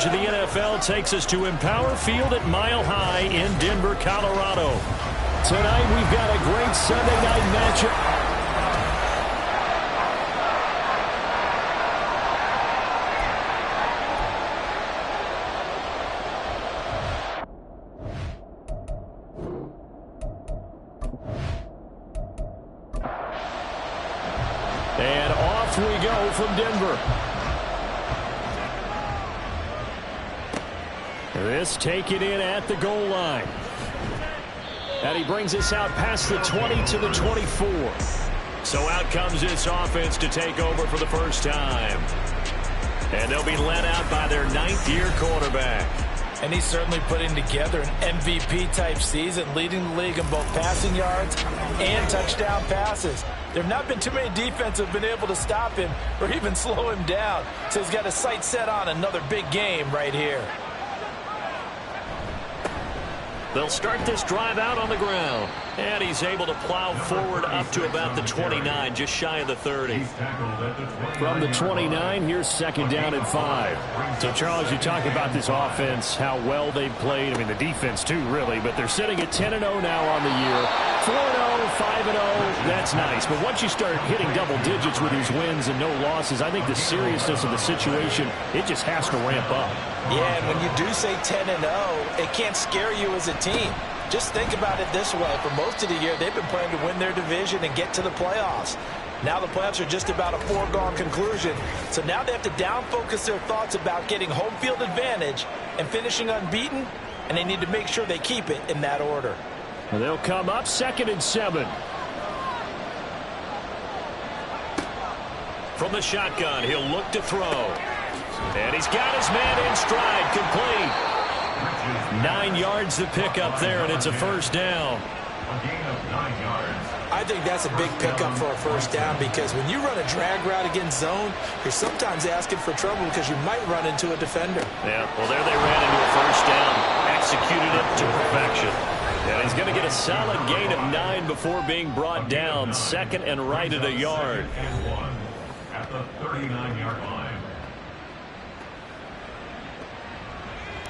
coverage of the NFL takes us to Empower Field at Mile High in Denver, Colorado. Tonight we've got a great Sunday night matchup. And off we go from Denver. This taken in at the goal line. And he brings us out past the 20 to the 24. So out comes this offense to take over for the first time. And they'll be led out by their 9th-year quarterback. And he's certainly putting together an MVP-type season, leading the league in both passing yards and touchdown passes. There have not been too many defenses that have been able to stop him or even slow him down. So he's got his sights set on another big game right here. They'll start this drive out on the ground. And he's able to plow forward up to about the 29, just shy of the 30. From the 29, here's second down and 5. So, Charles, you talk about this offense, how well they've played. I mean, the defense, too, really. But they're sitting at 10-0 now on the year. 4-0, 5-0, that's nice. But once you start hitting double digits with these wins and no losses, I think the seriousness of the situation, it just has to ramp up. Yeah, and when you do say 10-0, it can't scare you as a team. Just think about it this way. For most of the year, they've been playing to win their division and get to the playoffs. Now the playoffs are just about a foregone conclusion. So now they have to down-focus their thoughts about getting home field advantage and finishing unbeaten, and they need to make sure they keep it in that order. And they'll come up 2nd and 7. From the shotgun, he'll look to throw. And he's got his man in stride, complete. 9 yards to pick up there, and it's a first down. I think that's a big pickup for a first down, because when you run a drag route against zone, you're sometimes asking for trouble because you might run into a defender. Yeah, well, there they ran into a first down, executed it to perfection. And he's going to get a solid gain of 9 before being brought down. 2nd and right at a yard. At the 39-yard line.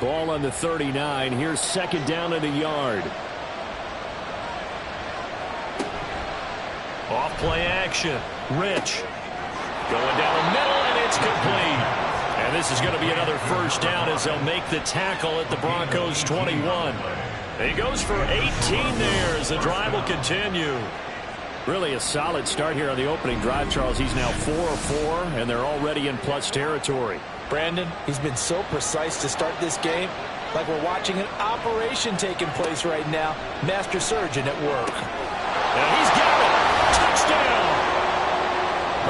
Ball on the 39. Here's second down and a yard. Off play action. Rich. Going down the middle, and it's complete. And this is going to be another first down as they'll make the tackle at the Broncos 21. He goes for 18 there as the drive will continue. Really a solid start here on the opening drive, Charles. He's now 4 of 4, and they're already in plus territory. Brandon, he's been so precise to start this game, like we're watching an operation taking place right now. Master surgeon at work. And he's got it. Touchdown.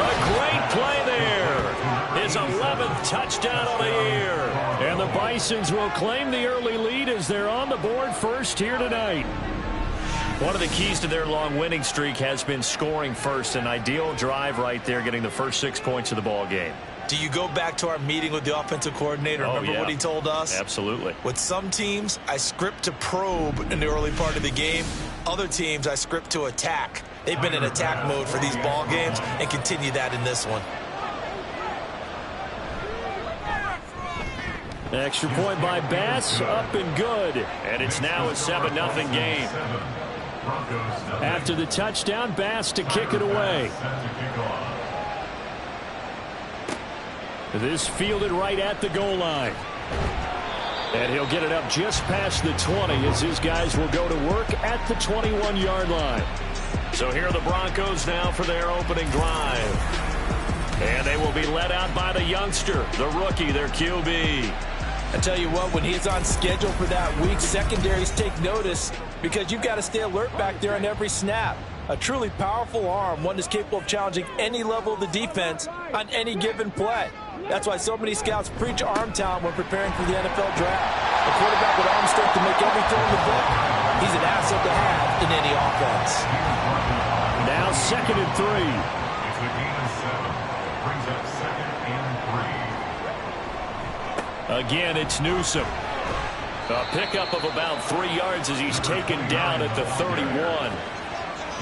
A great play there. His 11th touchdown of the year. And the Bisons will claim the early lead as they're on the board first here tonight. One of the keys to their long winning streak has been scoring first. An ideal drive right there, getting the first 6 points of the ball game. Do you go back to our meeting with the offensive coordinator? Remember what he told us? Absolutely. With some teams, I script to probe in the early part of the game. Other teams, I script to attack. They've been in attack mode for these ball games and continue that in this one. Extra point by Bass, up and good. And it's now a 7-0 game. After the touchdown, Bass to kick it away. This fielded right at the goal line. And he'll get it up just past the 20 as his guys will go to work at the 21-yard line. So here are the Broncos now for their opening drive. And they will be led out by the youngster, the rookie, their QB. I tell you what, when he's on schedule for that week, secondaries take notice because you've got to stay alert back there on every snap. A truly powerful arm, one that's capable of challenging any level of the defense on any given play. That's why so many scouts preach arm talent when preparing for the NFL draft. A quarterback with arm strength to make every throw in the book, he's an asset to have in any offense. Now 2nd and 3. It's a gain of 7. Brings up 2nd and 3. Again, it's Newsome. A pickup of about 3 yards as he's taken down at the 31.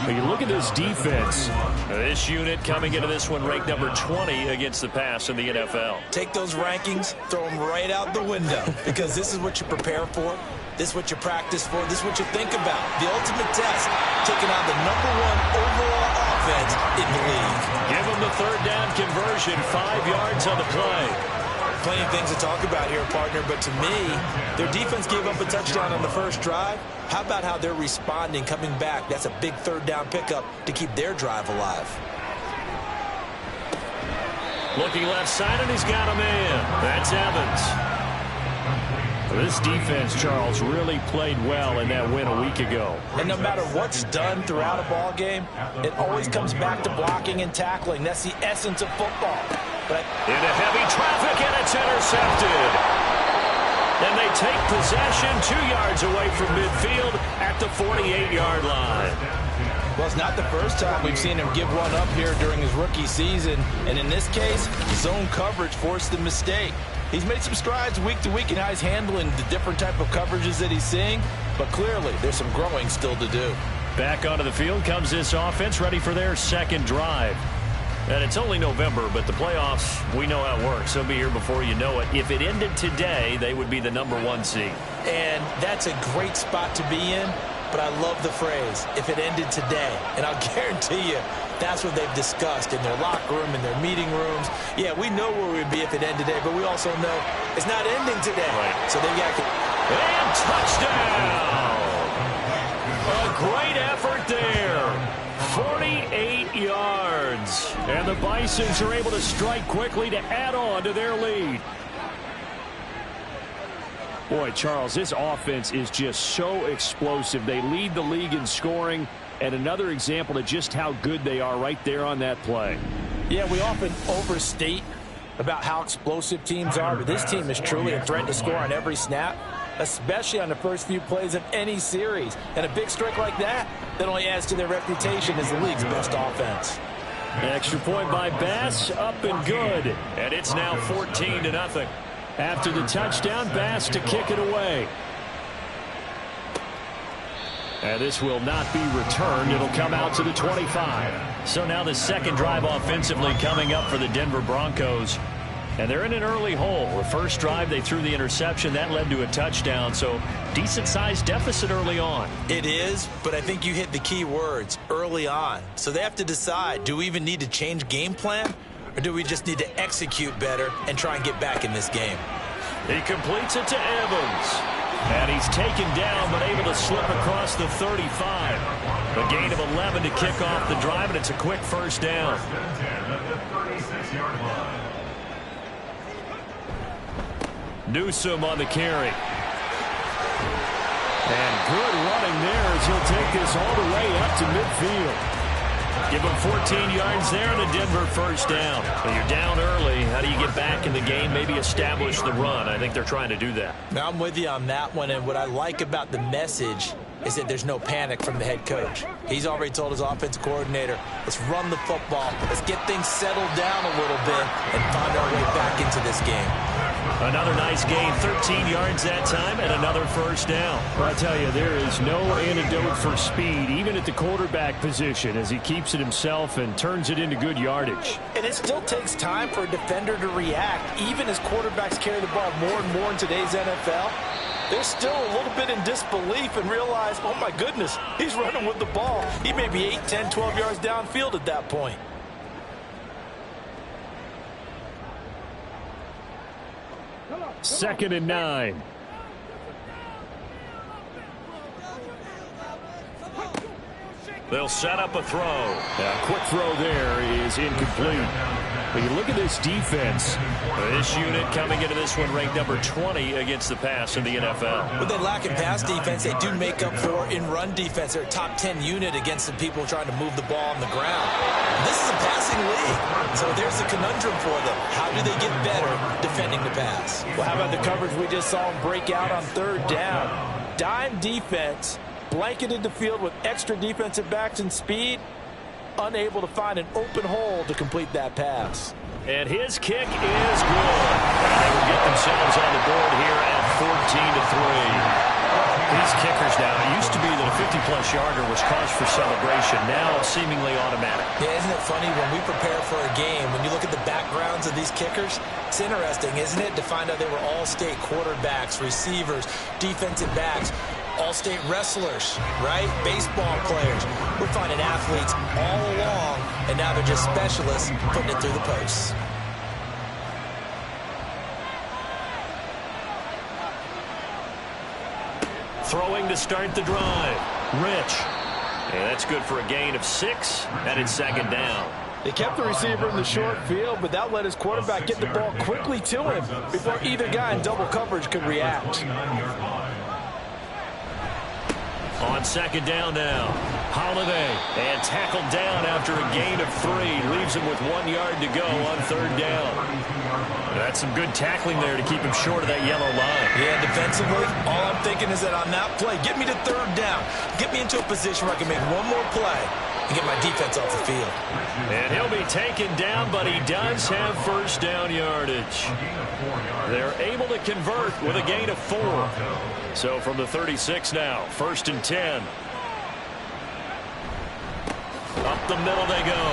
When you look at this defense, this unit coming into this one ranked number 20 against the pass in the NFL. Take those rankings, throw them right out the window, because this is what you prepare for. This is what you practice for. This is what you think about. The ultimate test, taking on the #1 overall offense in the league. Give them the third down conversion, 5 yards on the play. Plenty of things to talk about here, partner, but to me, their defense gave up a touchdown on the first drive. How about how they're responding, coming back? That's a big third down pickup to keep their drive alive. Looking left side, and he's got a man. That's Evans. This defense, Charles, really played well in that win a week ago. And no matter what's done throughout a ball game, it always comes back to blocking and tackling. That's the essence of football. But into heavy traffic, and it's intercepted. And they take possession 2 yards away from midfield at the 48-yard line. Well, it's not the first time we've seen him give one up here during his rookie season. And in this case, zone coverage forced the mistake. He's made some strides week to week in how he's handling the different type of coverages that he's seeing. But clearly, there's some growing still to do. Back onto the field comes this offense, ready for their second drive. And it's only November, but the playoffs, we know how it works. They'll be here before you know it. If it ended today, they would be the #1 seed. And that's a great spot to be in. But I love the phrase, if it ended today. And I'll guarantee you, that's what they've discussed in their locker room, in their meeting rooms. Yeah, we know where we'd be if it ended today, but we also know it's not ending today. Right. So they've got to... And touchdown! A great effort there. 48 yards. And the Bisons are able to strike quickly to add on to their lead. Boy, Charles, this offense is just so explosive. They lead the league in scoring, and another example of just how good they are right there on that play. Yeah, we often overstate about how explosive teams are, but this team is truly a threat to score on every snap, especially on the first few plays of any series. And a big strike like that only adds to their reputation as the league's best offense. An extra point by Bass, up and good. And it's now 14-0. After the touchdown, Bass to kick it away. And this will not be returned. It'll come out to the 25. So now the second drive offensively coming up for the Denver Broncos. And they're in an early hole. The first drive, they threw the interception. That led to a touchdown. So decent-sized deficit early on. It is, but I think you hit the key words, early on. So they have to decide, do we even need to change game plan? Or do we just need to execute better and try and get back in this game? He completes it to Evans. And he's taken down, but able to slip across the 35. A gain of 11 to kick off the drive, and it's a quick first down. Newsome on the carry. And good running there as he'll take this all the way up to midfield. Give him 14 yards there and a Denver first down. When you're down early, how do you get back in the game, maybe establish the run? I think they're trying to do that. Now, I'm with you on that one, and what I like about the message is that there's no panic from the head coach. He's already told his offensive coordinator, let's run the football, let's get things settled down a little bit and find our way back into this game. Another nice gain, 13 yards that time, and another first down. Well, I tell you, there is no antidote for speed, even at the quarterback position, as he keeps it himself and turns it into good yardage. And it still takes time for a defender to react, even as quarterbacks carry the ball more and more in today's NFL. They're still a little bit in disbelief and realize, oh my goodness, he's running with the ball. He may be 8, 10, 12 yards downfield at that point. Second and 9. They'll set up a throw. A quick throw there is incomplete. When you look at this defense, this unit coming into this one ranked number 20 against the pass in the NFL. What they lack in pass defense, they do make up for in run defense. They're a top 10 unit against the people trying to move the ball on the ground. This is a passing league, so there's a conundrum for them. How do they get better defending the pass? Well, how about the coverage we just saw them break out on third down? Dime defense, blanketed the field with extra defensive backs and speed, unable to find an open hole to complete that pass. And his kick is good. And they will get themselves on the board here at 14-3. He these kickers now, it used to be that a 50-plus yarder was cause for celebration. Now seemingly automatic. Yeah, isn't it funny when we prepare for a game, when you look at the backgrounds of these kickers, it's interesting, isn't it, to find out they were all-state quarterbacks, receivers, defensive backs, all-state wrestlers, right? Baseball players. We're finding athletes all along, and now they're just specialists putting it through the posts. Throwing to start the drive. Rich. And that's good for a gain of 6, and it's second down. They kept the receiver in the short field, but that let his quarterback get the ball quickly to him before either guy in double coverage could react. On second down now, Holiday, and tackled down after a gain of 3. Leaves him with 1 yard to go on third down. That's some good tackling there to keep him short of that yellow line. Yeah, defensively, all I'm thinking is that on that play, get me to third down. Get me into a position where I can make one more play and get my defense off the field. And he'll be taken down, but he does have first down yardage. They're able to convert with a gain of 4. So from the 36 now, 1st and 10. Up the middle they go.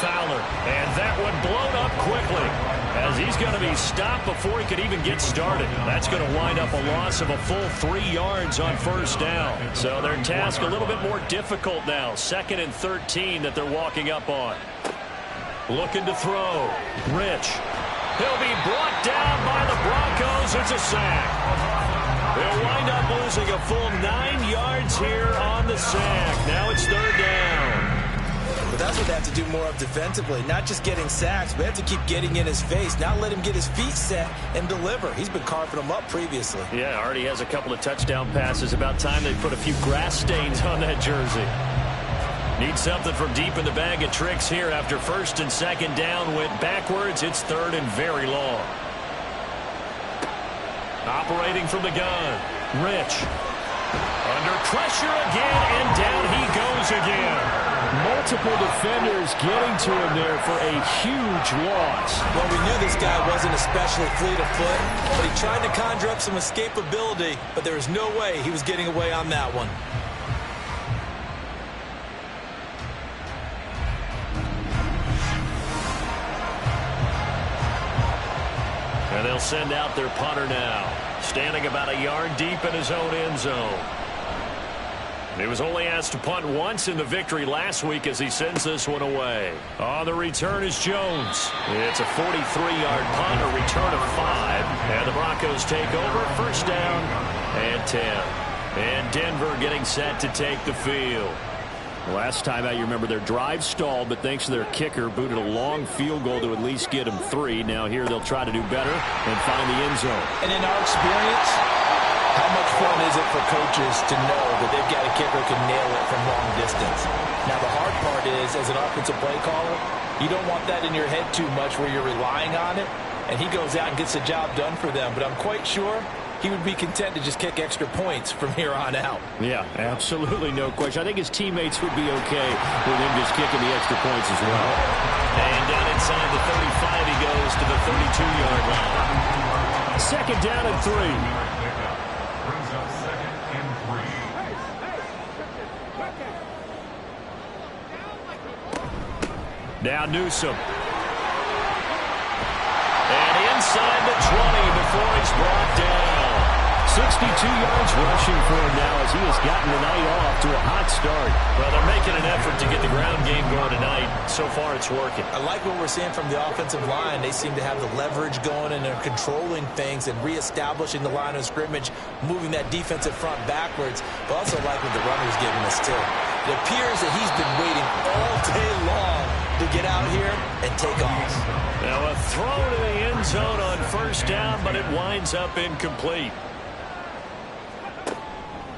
Fowler, and that one blown up quickly as he's going to be stopped before he could even get started. That's going to wind up a loss of a full 3 yards on first down. So their task a little bit more difficult now. 2nd and 13 that they're walking up on. Looking to throw. Rich. He'll be brought down by the Broncos. It's a sack. They'll wind up losing a full 9 yards here on the sack. Now it's third down. But that's what they have to do more of defensively. Not just getting sacks, but they have to keep getting in his face. Not let him get his feet set and deliver. He's been carving them up previously. Yeah, already has a couple of touchdown passes. About time they put a few grass stains on that jersey. Need something from deep in the bag of tricks here after 1st and 2nd down. Went backwards. It's 3rd and very long. Operating from the gun. Rich. Under pressure again, and down he goes again. Multiple defenders getting to him there for a huge loss. Well, we knew this guy wasn't especially fleet of foot, but he tried to conjure up some escapability, but there was no way he was getting away on that one. And they'll send out their punter now, standing about a yard deep in his own end zone. He was only asked to punt once in the victory last week as he sends this one away. On the return is Jones. It's a 43-yard punt, a return of 5. And the Broncos take over, 1st down and 10. And Denver getting set to take the field. Last time out, you remember their drive stalled, but thanks to their kicker, booted a long field goal to at least get them 3. Now here they'll try to do better and find the end zone. And in our experience, how much fun is it for coaches to know that they've got a kicker who can nail it from long distance? Now, the hard part is, as an offensive play caller, you don't want that in your head too much where you're relying on it, and he goes out and gets the job done for them. But I'm quite sure he would be content to just kick extra points from here on out. Yeah, absolutely no question. I think his teammates would be okay with him just kicking the extra points as well. And down inside the 35, he goes to the 32-yard line. 2nd down and 3. Brings up 2nd and 3. Now Newsom. And inside the 20 before he's brought down. 62 yards rushing for him now as he has gotten the night off to a hot start. Well, they're making an effort to get the ground game going tonight. So far, it's working. I like what we're seeing from the offensive line. They seem to have the leverage going, and they're controlling things and reestablishing the line of scrimmage, moving that defensive front backwards. But also like what the runner's giving us, too. It appears that he's been waiting all day long to get out here and take off. Now a throw to the end zone on 1st down, but it winds up incomplete.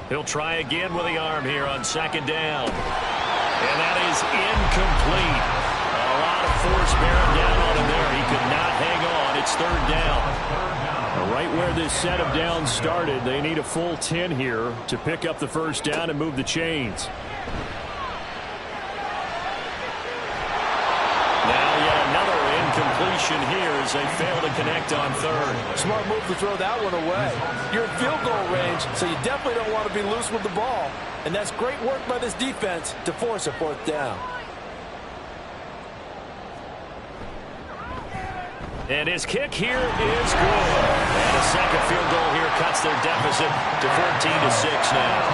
He'll try again with the arm here on 2nd down. And that is incomplete. A lot of force bearing down on him there. He could not hang on. It's 3rd down. Right where this set of downs started, they need a full 10 here to pick up the 1st down and move the chains. Now yet another incompletion here as as they fail to connect on third. Smart move to throw that one away. You're in field goal range, so you definitely don't want to be loose with the ball. And that's great work by this defense to force a fourth down. And his kick here is good. And a second field goal here cuts their deficit to 14-6 now.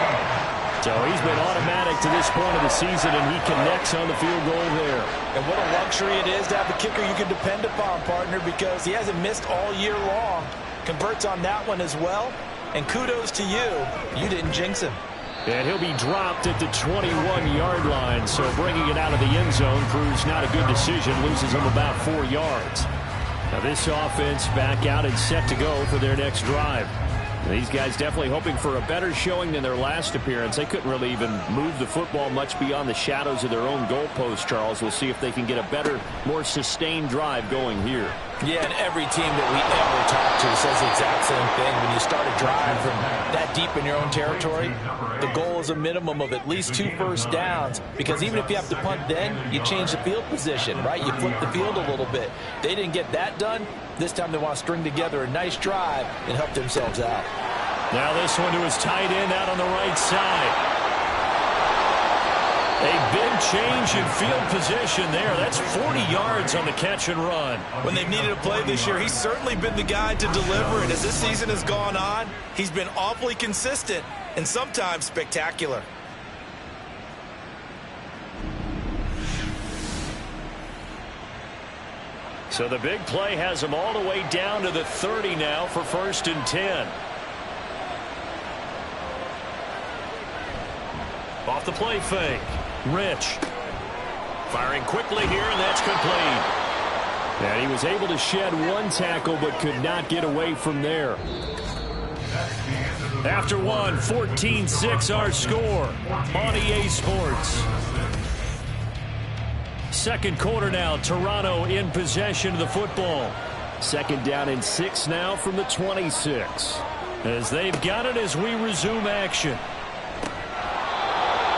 So he's been automatic to this point of the season, and he connects on the field goal there. And what a luxury it is to have a kicker you can depend upon, partner, because he hasn't missed all year long. Converts on that one as well. And kudos to you. You didn't jinx him. And he'll be dropped at the 21-yard line. So bringing it out of the end zone proves not a good decision. Loses him about 4 yards. Now this offense back out and set to go for their next drive. These guys definitely hoping for a better showing than their last appearance. They couldn't really even move the football much beyond the shadows of their own goalpost, Charles. We'll see if they can get a better, more sustained drive going here. Yeah, and every team that we ever talk to says the exact same thing. When you start a drive from that deep in your own territory, the goal is a minimum of at least 2 first downs, because even if you have to punt then, you change the field position, right? You flip the field a little bit. They didn't get that done. This time they want to string together a nice drive and help themselves out. Now this one to his tight end out on the right side. A big change in field position there. That's 40 yards on the catch and run. When they've needed a play this year, he's certainly been the guy to deliver. And as this season has gone on, he's been awfully consistent and sometimes spectacular. So the big play has him all the way down to the 30 now for 1st and 10. Off the play fake. Rich. Firing quickly here, and that's complete. And he was able to shed 1 tackle but could not get away from there. After one, 14-6 our score on EA Sports. Second quarter now, Toronto in possession of the football. 2nd down and 6 now from the 26. As they've got it as we resume action.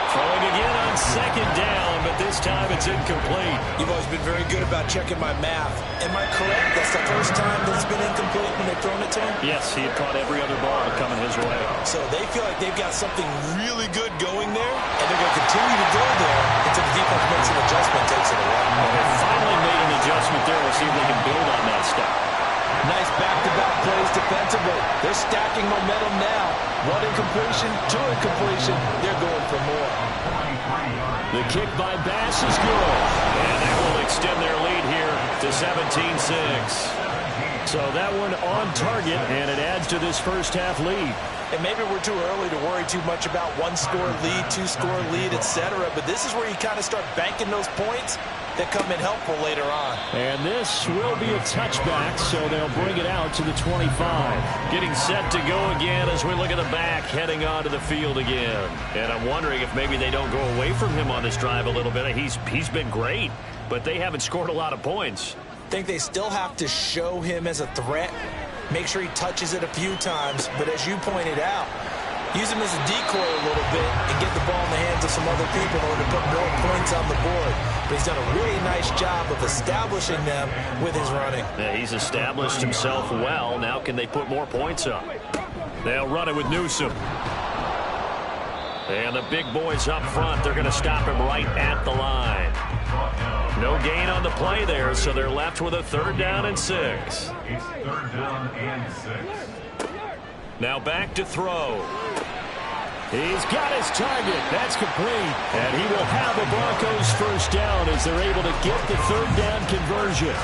Throwing again on 2nd down, but this time it's incomplete. You've always been very good about checking my math. Am I correct? That's the first time that it's been incomplete when they've thrown it to him? Yes, he had caught every other ball coming his way. So they feel like they've got something really good going there, and they're going to continue to go there until the defense makes an adjustment, takes it away. Well, they finally made an adjustment there. We'll see if they can build on that stuff. Nice back-to-back plays defensively. They're stacking momentum now. 1 incompletion, 2 incompletion. They're going for more. The kick by Bass is good. And that will extend their lead here to 17-6. So that one on target, and it adds to this first half lead. And maybe we're too early to worry too much about 1-score lead, 2-score lead, etc. But this is where you kind of start banking those points that come in helpful later on. And this will be a touchback, so they'll bring it out to the 25. Getting set to go again as we look at the back, heading onto the field again. And I'm wondering if maybe they don't go away from him on this drive a little bit. He's been great, but they haven't scored a lot of points. I think they still have to show him as a threat. Make sure he touches it a few times, but as you pointed out, use him as a decoy a little bit and get the ball in the hands of some other people in order to put more points on the board. But he's done a really nice job of establishing them with his running. Yeah, he's established himself well. Now can they put more points up? They'll run it with Newsom. And the big boys up front, they're going to stop him right at the line. No gain on the play there, so they're left with a 3rd down and 6. It's 3rd down and 6. Now back to throw. He's got his target. That's complete. And he will have the Broncos 1st down as they're able to get the 3rd down conversion.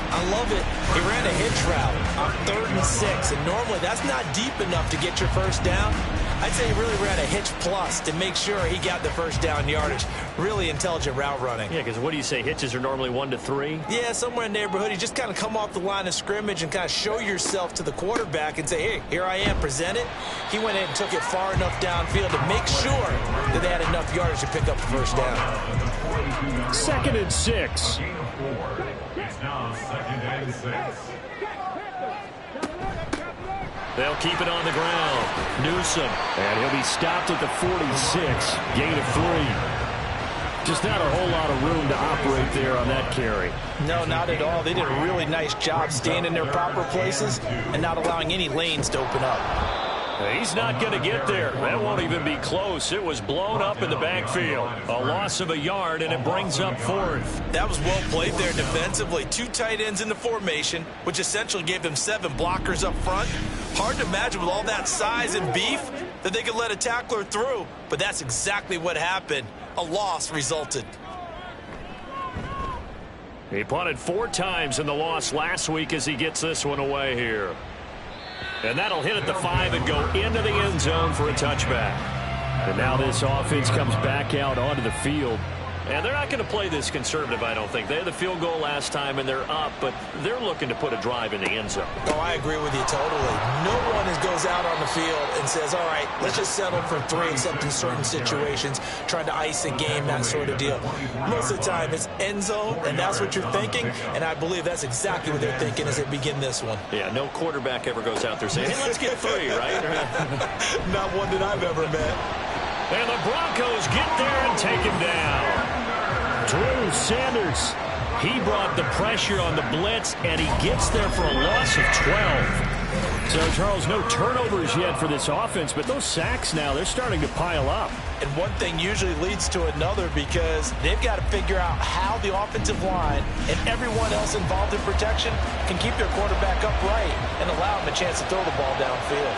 I love it. He ran a hitch route on 3rd and 6, and normally that's not deep enough to get your 1st down. I'd say he really ran a hitch plus to make sure he got the 1st down yardage. Really intelligent route running. Yeah, because what do you say, hitches are normally 1 to 3? Yeah, somewhere in the neighborhood. You just kind of come off the line of scrimmage and kind of show yourself to the quarterback and say, hey, here I am, present it. He went in and took it far enough downfield to make sure that they had enough yardage to pick up the 1st down. 2nd and 6. It's now 2nd and 6. They'll keep it on the ground. Newsom. And he'll be stopped at the 46. Gain of 3. Just not a whole lot of room to operate there on that carry. No, not at all. They did a really nice job staying in their proper places and not allowing any lanes to open up. He's not going to get there. That won't even be close. It was blown up in the backfield. A loss of a yard, and it brings up fourth. That was well played there defensively. 2 tight ends in the formation, which essentially gave them 7 blockers up front. Hard to imagine with all that size and beef that they could let a tackler through, but that's exactly what happened. A loss resulted. He punted 4 times in the loss last week as he gets this one away here. And that'll hit at the 5 and go into the end zone for a touchback. And now this offense comes back out onto the field. And they're not going to play this conservative, I don't think. They had the field goal last time, and they're up, but they're looking to put a drive in the end zone. Oh, I agree with you totally. No one goes out on the field and says, all right, let's just settle for 3, except in certain situations, trying to ice a game, that sort of deal. Most of the time, it's end zone, and that's what you're thinking, and I believe that's exactly what they're thinking as they begin this one. Yeah, no quarterback ever goes out there saying, hey, let's get 3, right? Not one that I've ever met. And the Broncos get there and take him down. Drew Sanders, he brought the pressure on the blitz, and he gets there for a loss of 12. So, Charles, no turnovers yet for this offense, but those sacks now, they're starting to pile up. And one thing usually leads to another because they've got to figure out how the offensive line and everyone else involved in protection can keep their quarterback upright and allow him a chance to throw the ball downfield.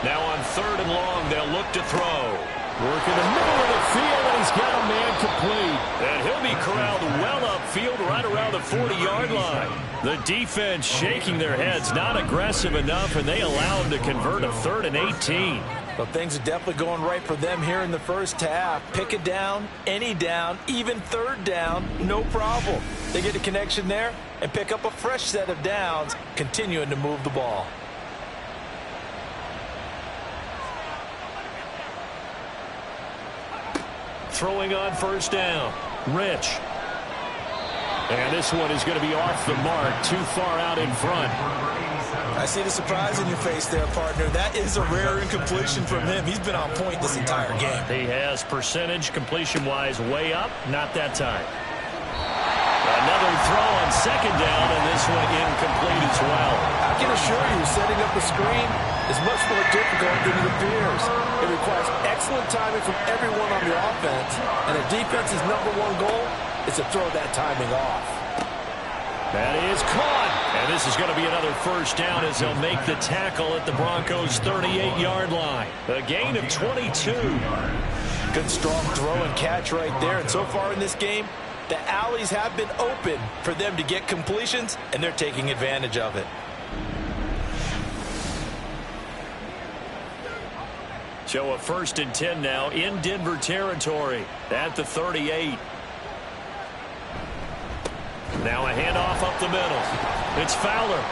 Now on 3rd and long, they'll look to throw. Work in the middle of the field, and he's got a man complete. And he'll be corralled well upfield right around the 40-yard line. The defense shaking their heads, not aggressive enough, and they allow him to convert a 3rd and 18. Well, things are definitely going right for them here in the first half. Pick it down, any down, even 3rd down, no problem. They get a connection there and pick up a fresh set of downs, continuing to move the ball. Throwing on 1st down. Rich. And this one is going to be off the mark, too far out in front. I see the surprise in your face there, partner. That is a rare incompletion from him. He's been on point this entire game. He has percentage completion-wise way up, not that time. Another throw on 2nd down, and this one incomplete as well. I can assure you, setting up a screen is much more difficult than it appears. It requires excellent timing from everyone on the offense, and a defense's #1 goal is to throw that timing off. That is caught, and this is going to be another 1st down as they'll make the tackle at the Broncos' 38-yard line. A gain of 22. Good strong throw and catch right there, and so far in this game, the alleys have been open for them to get completions, and they're taking advantage of it. So a 1st and 10 now in Denver territory at the 38. Now a handoff up the middle. It's Fowler.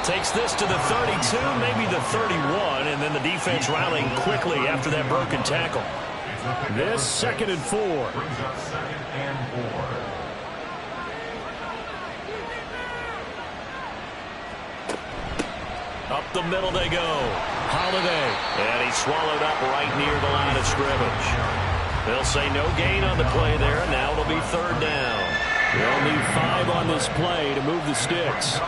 Takes this to the 32, maybe the 31, and then the defense rallying quickly after that broken tackle. This 2nd and 4. Brings up 2nd and 4. Up the middle they go. Holiday. And he's swallowed up right near the line of scrimmage. They'll say no gain on the play there. Now it'll be 3rd down. They'll need 5 on this play to move the sticks.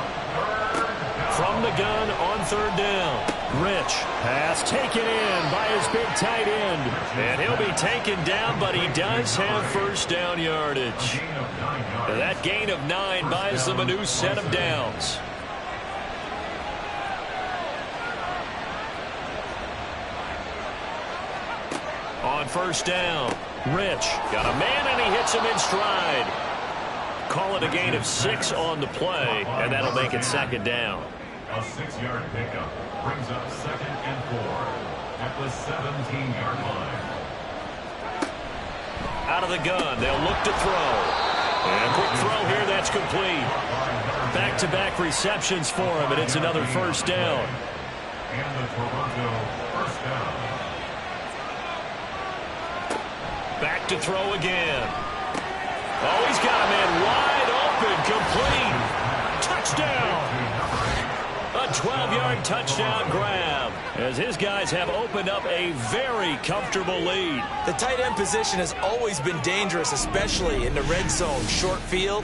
From the gun on 3rd down. Rich. Pass taken in by his big tight end. And he'll be taken down, but he does have 1st down yardage. That gain of 9 buys them a new set of downs. On 1st down, Rich got a man, and he hits him in stride. Call it a gain of 6 on the play, and that'll make it 2nd down. A 6-yard pickup brings up 2nd and 4 at the 17-yard line. Out of the gun, they'll look to throw. And a quick throw here, that's complete. Back-to-back receptions for him, and it's another 1st down. And the Toronto 1st down. Back to throw again. Oh, he's got a man wide open, complete. Touchdown. A 12-yard touchdown grab as his guys have opened up a very comfortable lead. The tight end position has always been dangerous, especially in the red zone, short field.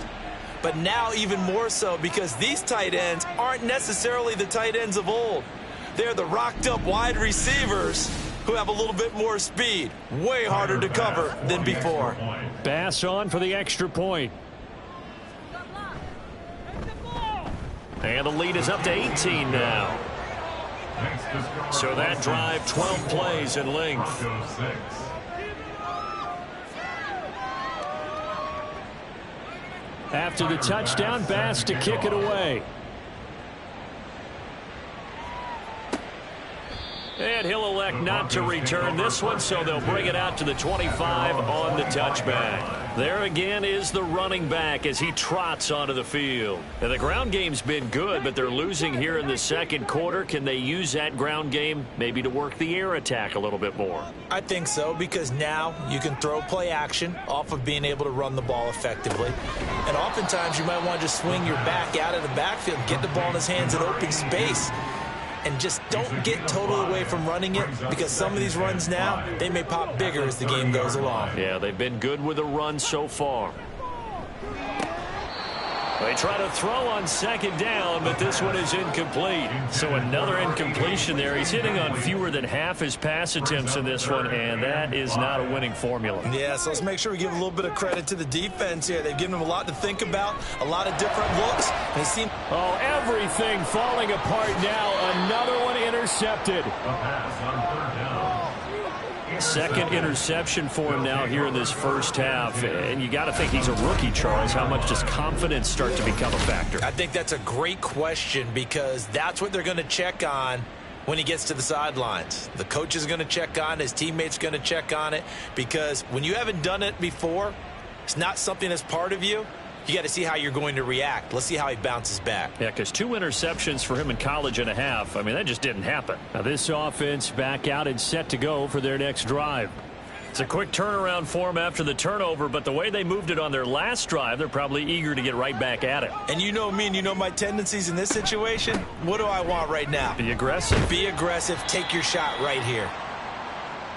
But now even more so because these tight ends aren't necessarily the tight ends of old. They're the rocked-up wide receivers who have a little bit more speed. Way harder to cover than before. Bass on for the extra point. And the lead is up to 18 now. So that drive, 12 plays in length. After the touchdown, Bass to kick it away. And he'll elect not to return this one, so they'll bring it out to the 25 on the touchback. There again is the running back as he trots onto the field. Now, the ground game's been good, but they're losing here in the second quarter. Can they use that ground game maybe to work the air attack a little bit more? I think so, because now you can throw play action off of being able to run the ball effectively. And oftentimes you might want to just swing your back out of the backfield, get the ball in his hands in open space. And just don't get totally away from running it, because some of these runs now, they may pop bigger as the game goes along. Yeah, they've been good with the run so far. They try to throw on second down, but this one is incomplete. So another incompletion there. He's hitting on fewer than half his pass attempts in this one, and that is not a winning formula. Yeah, so let's make sure we give a little bit of credit to the defense here. They've given him a lot to think about, a lot of different looks. They seem... Oh, everything falling apart now. Another one intercepted. Second interception for him now here in this first half. And you got to think he's a rookie, Charles. How much does confidence start to become a factor? I think that's a great question, because that's what they're going to check on when he gets to the sidelines. The coach is going to check on it. His teammates going to check on it, because when you haven't done it before, it's not something that's part of you. You got to see how you're going to react. Let's see how he bounces back. Yeah, because 2 interceptions for him in college and a half. I mean, that just didn't happen. Now this offense back out and set to go for their next drive. It's a quick turnaround for them after the turnover, but the way they moved it on their last drive, they're probably eager to get right back at it. And you know me, and you know my tendencies in this situation. What do I want right now? Be aggressive. Be aggressive. Take your shot right here.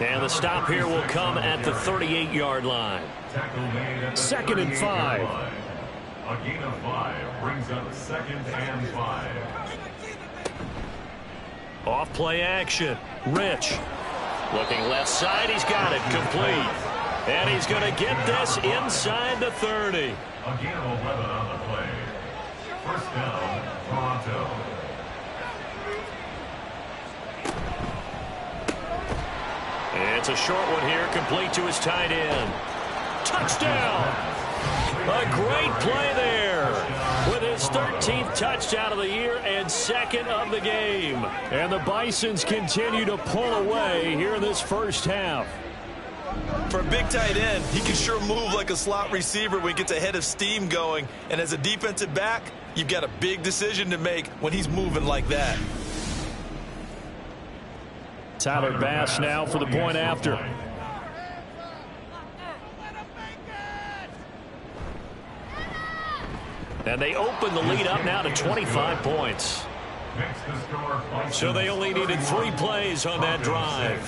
And the stop here will come at the 38-yard line. 2nd and 5. A gain of 5 brings up 2nd and 5. Off play action. Rich. Looking left side. He's got it. Complete. And he's going to get this inside the 30. A gain of 11 on the play. First down, Toronto. It's a short one here. Complete to his tight end. Touchdown. A great play there with his 13th touchdown of the year and 2nd of the game. And the Bisons continue to pull away here in this first half. For a big tight end, he can sure move like a slot receiver when he gets a head of steam going. And as a defensive back, you've got a big decision to make when he's moving like that. Tyler Bass now for the point after. And they open the lead up now to 25 points. So they only needed 3 plays on that drive.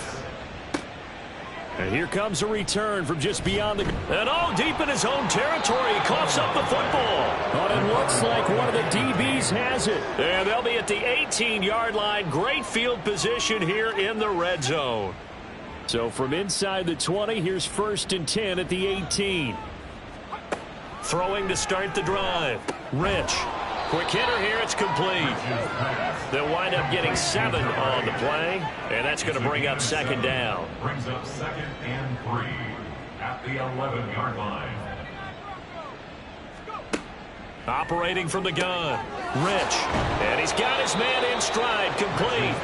And here comes a return from just beyond the... And deep in his own territory, he coughs up the football. But it looks like one of the DBs has it. And they'll be at the 18-yard line. Great field position here in the red zone. So from inside the 20, here's 1st and 10 at the 18. Throwing to start the drive. Rich. Quick hitter here. It's complete. They'll wind up getting 7 on the play. And that's going to bring up 2nd down. Brings up 2nd and 3 at the 11-yard line. Operating from the gun. Rich. And he's got his man in stride. Complete.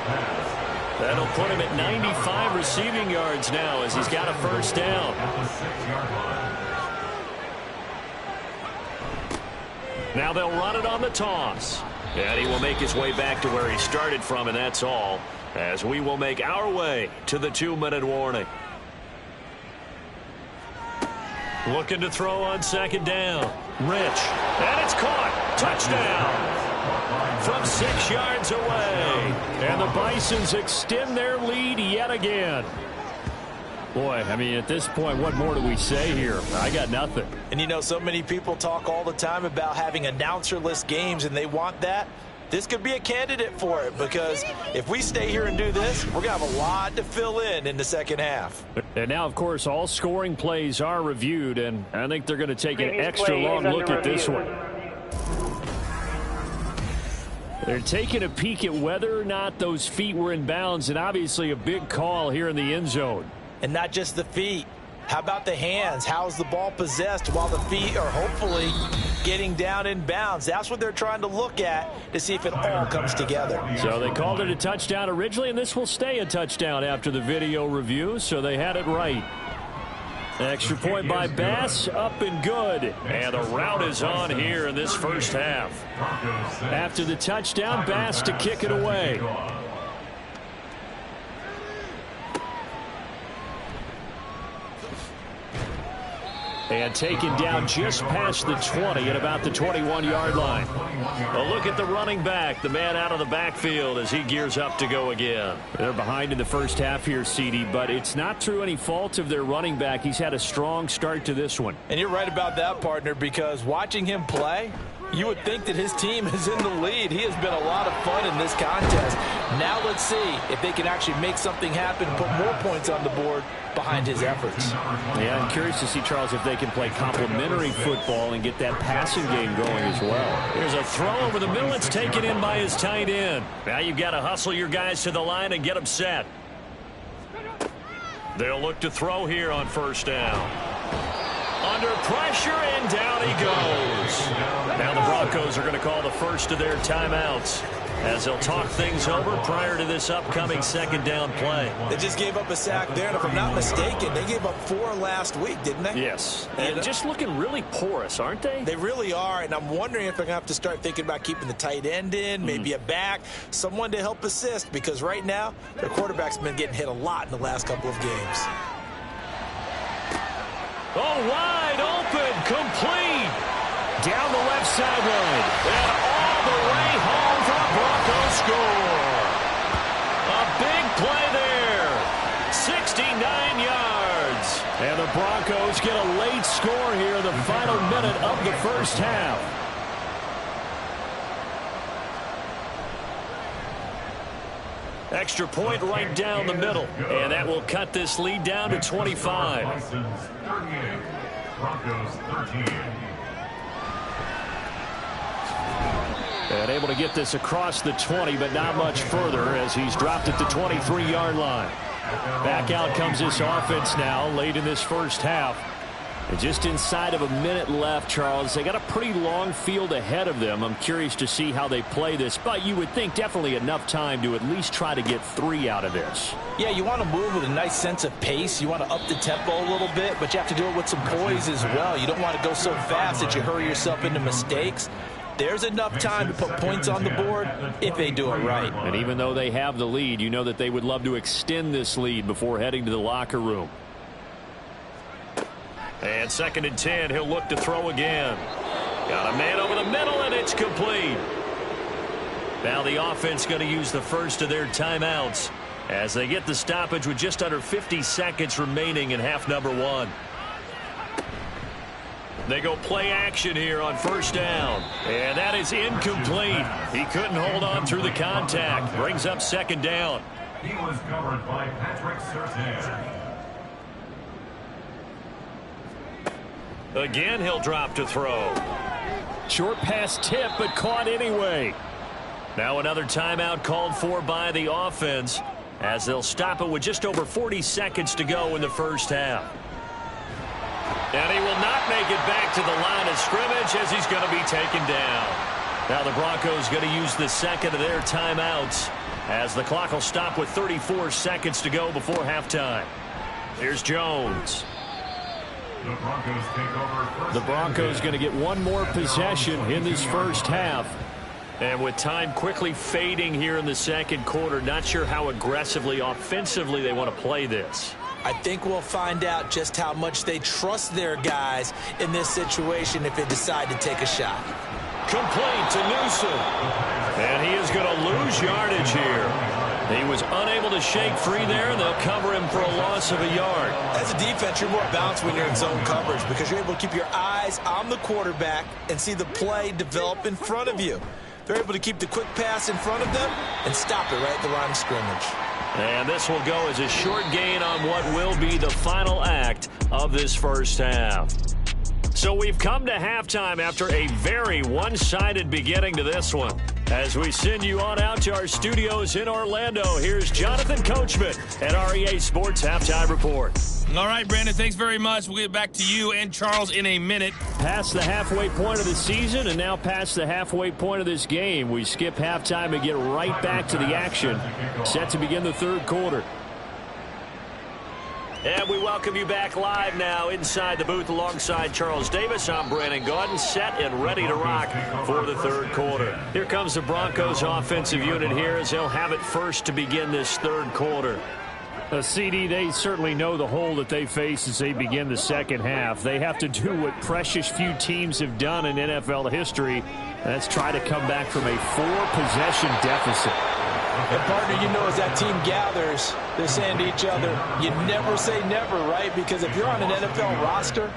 That'll put him at 95 receiving yards now as he's got a first down. At the 6-yard line. Now they'll run it on the toss. And he will make his way back to where he started from, and that's all, as we will make our way to the 2-minute warning. Looking to throw on 2nd down. Rich. And it's caught. Touchdown. from 6 yards away. And the Bisons extend their lead yet again. Boy, I mean, at this point, what more do we say here? I got nothing. And, you know, so many people talk all the time about having announcer-less games, and they want that. This could be a candidate for it, because if we stay here and do this, we're going to have a lot to fill in the second half. And now, of course, all scoring plays are reviewed, and I think they're going to take an extra long look at this one. They're taking a peek at whether or not those feet were in bounds, and obviously a big call here in the end zone. And not just the feet. How about the hands? How's the ball possessed while the feet are hopefully getting down in bounds? That's what they're trying to look at to see if it all comes together. So they called it a touchdown originally, and this will stay a touchdown after the video review, so they had it right. Extra point by Bass, up and good. And the route is on here in this first half. After the touchdown, Bass to kick it away. And taken down just past the 20 at about the 21-yard line. A look at the running back, the man out of the backfield as he gears up to go again. They're behind in the first half here, CD, but it's not through any fault of their running back. He's had a strong start to this one. And you're right about that, partner, because watching him play, you would think that his team is in the lead. He has been a lot of fun in this contest. Now let's see if they can actually make something happen, put more points on the board behind his efforts. Yeah, I'm curious to see, Charles, if they can play complementary football and get that passing game going as well. Here's a throw over the middle. It's taken in by his tight end. Now you've got to hustle your guys to the line and get them set. They'll look to throw here on first down. Under pressure, and down he goes. Now the Broncos are going to call the first of their timeouts as they'll talk things over prior to this upcoming second down play. They just gave up a sack there, and if I'm not mistaken, they gave up 4 last week, didn't they? Yes. And just looking really porous, aren't they? They really are, and I'm wondering if they're going to have to start thinking about keeping the tight end in, maybe a back, someone to help assist, because right now their quarterback's been getting hit a lot in the last couple of games. Oh, wide open, complete. Down the left sideline. And all the way home for a Broncos score. A big play there. 69 yards. And the Broncos get a late score here in the final minute of the first half. Extra point right down the middle. And that will cut this lead down to 25. Bisons 38, Broncos 13. And able to get this across the 20, but not much further as he's dropped at the 23-yard line. Back out comes this offense now late in this first half. And just inside of a minute left, Charles. They got a pretty long field ahead of them. I'm curious to see how they play this, but you would think definitely enough time to at least try to get 3 out of this. Yeah, you want to move with a nice sense of pace. You want to up the tempo a little bit, but you have to do it with some poise as well. You don't want to go so fast that you hurry yourself into mistakes. There's enough time to put points on the board if they do it right. And even though they have the lead, you know that they would love to extend this lead before heading to the locker room. And 2nd and 10, he'll look to throw again. Got a man over the middle, and it's complete. Now the offense going to use the first of their timeouts as they get the stoppage with just under 50 seconds remaining in half number 1. They go play action here on first down. And that is incomplete. He couldn't hold on through the contact. Brings up 2nd down. He was covered by Patrick Surtain. Again, he'll drop to throw. Short pass tip, but caught anyway. Now another timeout called for by the offense as they'll stop it with just over 40 seconds to go in the first half. And he will not make it back to the line of scrimmage as he's going to be taken down. Now the Broncos going to use the second of their timeouts as the clock will stop with 34 seconds to go before halftime. Here's Jones. The Broncos going to get one more possession in this first half. And with time quickly fading here in the second quarter, not sure how aggressively, offensively they want to play this. I think we'll find out just how much they trust their guys in this situation if they decide to take a shot. Complete to Newsom. And lose yardage here. He was unable to shake free there, and they'll cover him for a loss of a yard. As a defense, you're more balanced when you're in zone coverage because you're able to keep your eyes on the quarterback and see the play develop in front of you. They're able to keep the quick pass in front of them and stop it right at the line of scrimmage. And this will go as a short gain on what will be the final act of this first half. So we've come to halftime after a very one-sided beginning to this one. As we send you on out to our studios in Orlando, here's Jonathan Coachman at REA Sports Halftime Report. All right, Brandon, thanks very much. We'll get back to you and Charles in a minute. Past the halfway point of the season and now past the halfway point of this game. We skip halftime and get right back to the action. Set to begin the third quarter. And we welcome you back live now inside the booth alongside Charles Davis. I'm Brandon Gaudin, set and ready to rock for the third quarter. Here comes the Broncos offensive unit here as they'll have it first to begin this third quarter. CD, they certainly know the hole that they face as they begin the second half. They have to do what precious few teams have done in NFL history. That's try to come back from a 4-possession deficit. And partner, you know, as that team gathers, they're saying to each other, you never say never, right? Because if you're on an NFL roster,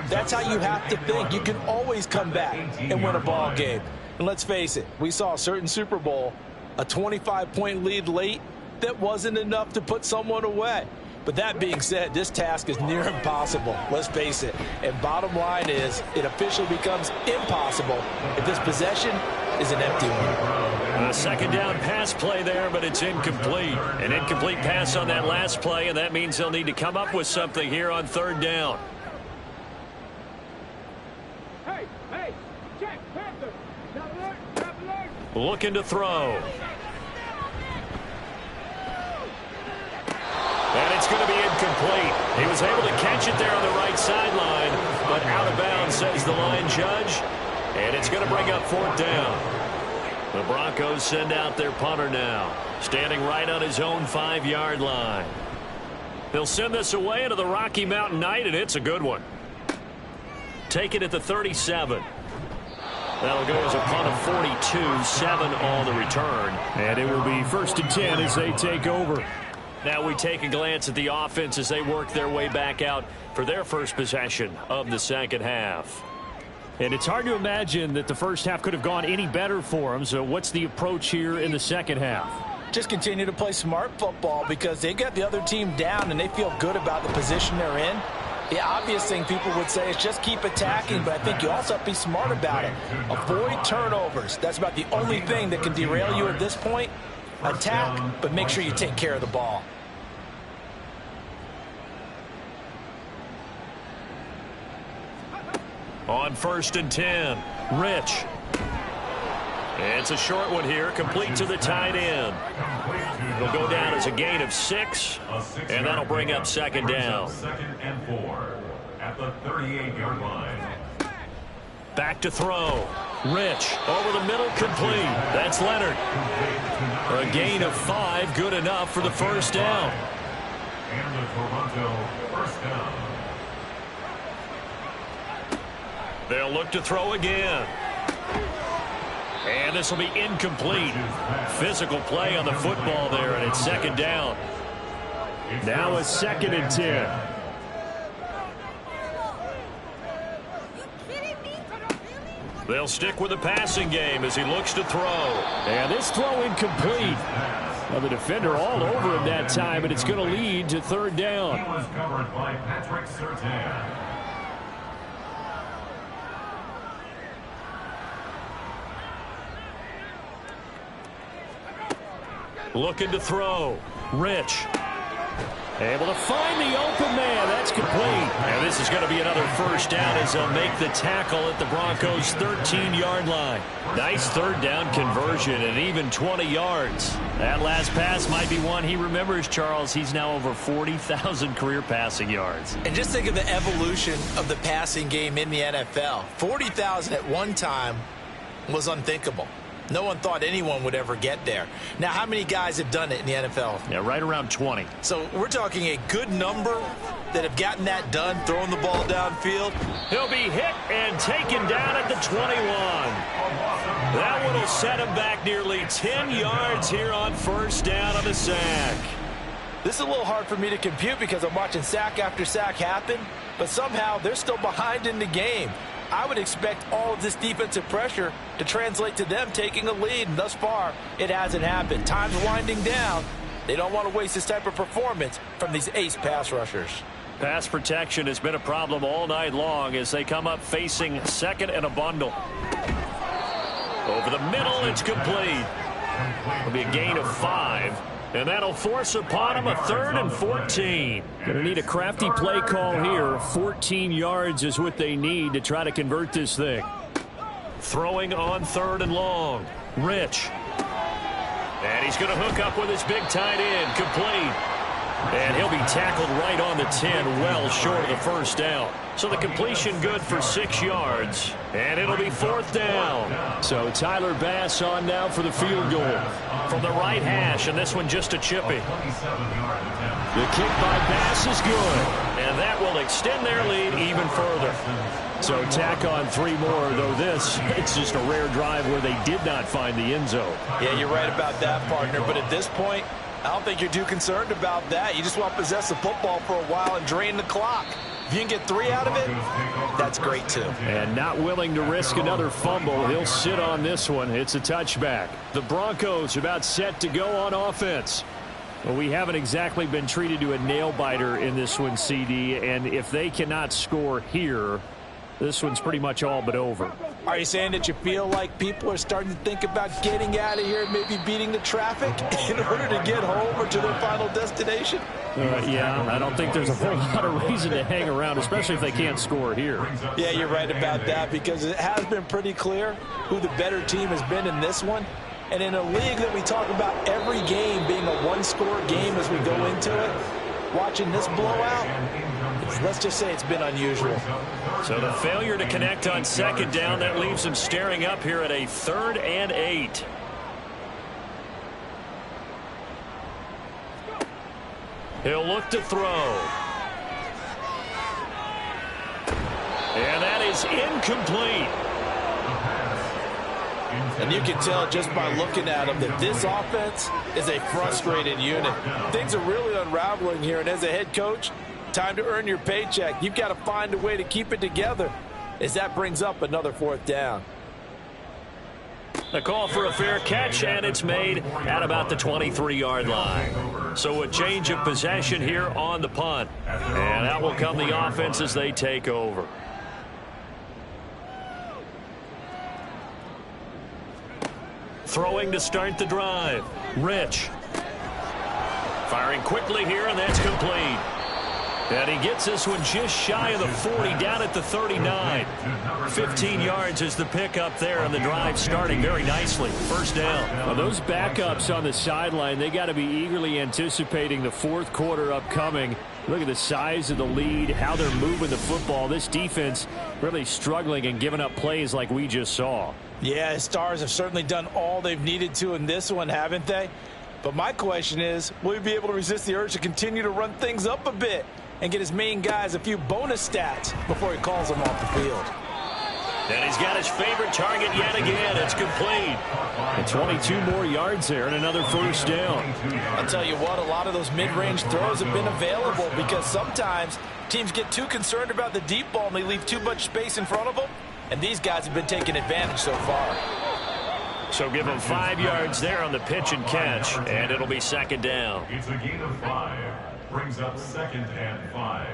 that's how you have to think. You can always come back and win a ball game. And let's face it, we saw a certain Super Bowl, a 25-point lead late, that wasn't enough to put someone away. But that being said, this task is near impossible. Let's face it. And bottom line is, it officially becomes impossible if this possession is an empty one. A second down pass play there, but it's incomplete. An incomplete pass on that last play, and that means they'll need to come up with something here on third down. Hey, check, Panther. Stop alert. Looking to throw. And it's going to be incomplete. He was able to catch it there on the right sideline, but out of bounds, says the line judge. And it's going to bring up fourth down. The Broncos send out their punter now, standing right on his own 5-yard line. They'll send this away into the Rocky Mountain Night, and it's a good one. Take it at the 37. That'll go as a punt of 42, 7 on the return. And it will be 1st and 10 as they take over. Now we take a glance at the offense as they work their way back out for their first possession of the second half. And it's hard to imagine that the first half could have gone any better for them. So what's the approach here in the second half? Just continue to play smart football because they got the other team down and they feel good about the position they're in. The obvious thing people would say is just keep attacking, but I think you also have to be smart about it. Avoid turnovers. That's about the only thing that can derail you at this point. Attack, but make sure you take care of the ball. On 1st and 10, Rich. It's a short one here, complete to the tight end. It'll go down as a gain of 6, and that'll bring up second down. 2nd and 4 at the 38-yard line. Back to throw. Rich over the middle, complete. That's Leonard. A gain of 5, good enough for the first down. And the Toronto first down. They'll look to throw again. And this will be incomplete. Physical play on the football there, and it's second down. Now a 2nd and 10. They'll stick with the passing game as he looks to throw. And this throw incomplete. Well, the defender all over him that time, and it's going to lead to third down. He was covered by Patrick Surtain. Looking to throw. Rich. Able to find the open man. That's complete. And this is going to be another first down as they'll make the tackle at the Broncos' 13-yard line. Nice third down conversion and even 20 yards. That last pass might be one he remembers, Charles. He's now over 40,000 career passing yards. And just think of the evolution of the passing game in the NFL. 40,000 at one time was unthinkable. No one thought anyone would ever get there. Now, how many guys have done it in the NFL? Yeah, right around 20. So we're talking a good number that have gotten that done, throwing the ball downfield. He'll be hit and taken down at the 21. That one will set him back nearly 10 yards here on first down on the sack. This is a little hard for me to compute because I'm watching sack after sack happen, but somehow they're still behind in the game. I would expect all of this defensive pressure to translate to them taking a lead, and thus far, it hasn't happened. Time's winding down. They don't want to waste this type of performance from these ace pass rushers. Pass protection has been a problem all night long as they come up facing second and a bundle. Over the middle, it's complete. It'll be a gain of 5. And that'll force upon him a 3rd and 14. Going to need a crafty play call here. 14 yards is what they need to try to convert this thing. Throwing on 3rd and long. Rich. And he's going to hook up with his big tight end. Complete. And he'll be tackled right on the 10, well short of the first down. So the completion good for 6 yards. And it'll be 4th down. So Tyler Bass on now for the field goal. From the right hash, and this one just a chippy. The kick by Bass is good. And that will extend their lead even further. So tack on 3 more, though this, it's just a rare drive where they did not find the end zone. Yeah, you're right about that, partner. But at this point, I don't think you're too concerned about that. You just want to possess the football for a while and drain the clock. If you can get 3 out of it, that's great too. And not willing to risk another fumble. He'll sit on this one. It's a touchback. The Broncos about set to go on offense. Well, we haven't exactly been treated to a nail-biter in this one, CD. And if they cannot score here, this one's pretty much all but over. Are you saying that you feel like people are starting to think about getting out of here and maybe beating the traffic in order to get home or to their final destination? Yeah, I don't think there's a whole lot of reason to hang around, especially if they can't score here. Yeah, you're right about that because it has been pretty clear who the better team has been in this one. And in a league that we talk about every game being a one-score game as we go into it, watching this blowout, let's just say it's been unusual. So the failure to connect on 2nd down, that leaves him staring up here at a 3rd and 8. He'll look to throw. And that is incomplete. And you can tell just by looking at him that this offense is a frustrated unit. Things are really unraveling here, and as a head coach, time to earn your paycheck. You've got to find a way to keep it together as that brings up another 4th down. A call for a fair catch, and it's made at about the 23-yard line. So a change of possession here on the punt. And out will come the offense as they take over. Throwing to start the drive. Rich. Firing quickly here, and that's complete. And he gets this one just shy of the 40, down at the 39. 15 yards is the pickup there, and the drive starting very nicely. First down. Well, those backups on the sideline, they got to be eagerly anticipating the 4th quarter upcoming. Look at the size of the lead, how they're moving the football. This defense really struggling and giving up plays like we just saw. Yeah, Stars have certainly done all they've needed to in this one, haven't they? But my question is, will he be able to resist the urge to continue to run things up a bit and get his main guys a few bonus stats before he calls them off the field? And he's got his favorite target yet again. It's complete. And 22 more yards there and another first down. I'll tell you what, a lot of those mid-range throws have been available because sometimes teams get too concerned about the deep ball and they leave too much space in front of them. And these guys have been taking advantage so far. So give him 5 yards there on the pitch and catch, and it'll be 2nd down. It's a gain of 5. Brings up 2nd and 5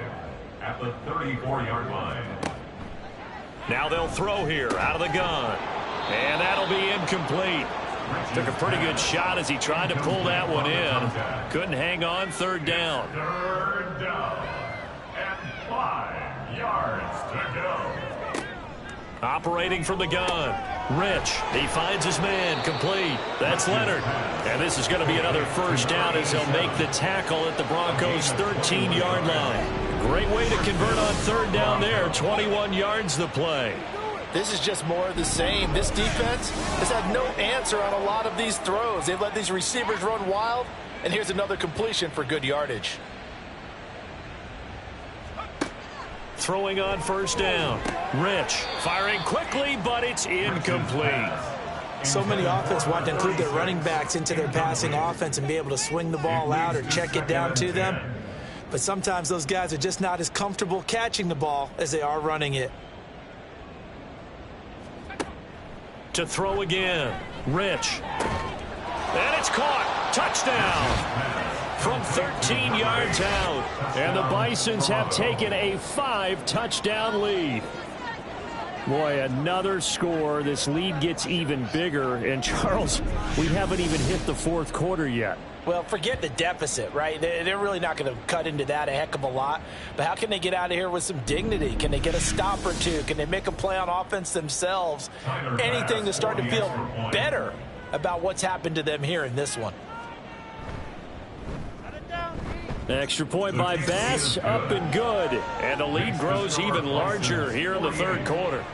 at the 34-yard line. Now they'll throw here out of the gun. And that'll be incomplete. Took a pretty good shot as he tried to pull that one in. Couldn't hang on. 3rd down. 3rd down and 5 yards to go. Operating from the gun. Rich. He finds his man. Complete. That's Leonard. And this is going to be another first down as he'll make the tackle at the Broncos' 13-yard line. Great way to convert on 3rd down there. 21 yards the play. This is just more of the same. This defense has had no answer on a lot of these throws. They've let these receivers run wild. And here's another completion for good yardage. Throwing on 1st down. Rich firing quickly, but it's incomplete. So many offense want to include their running backs into their passing offense and be able to swing the ball out or check it down to them. But sometimes those guys are just not as comfortable catching the ball as they are running it. To throw again, Rich. And it's caught. Touchdown. From 13 yards out. And the Bisons have taken a 5-touchdown lead. Boy, another score. This lead gets even bigger. And, Charles, we haven't even hit the fourth quarter yet. Well, forget the deficit, right? They're really not going to cut into that a heck of a lot. But how can they get out of here with some dignity? Can they get a stop or two? Can they make a play on offense themselves? Anything to start to feel better about what's happened to them here in this one. Extra point by Bass, up and good. And the lead grows even larger here in the third quarter.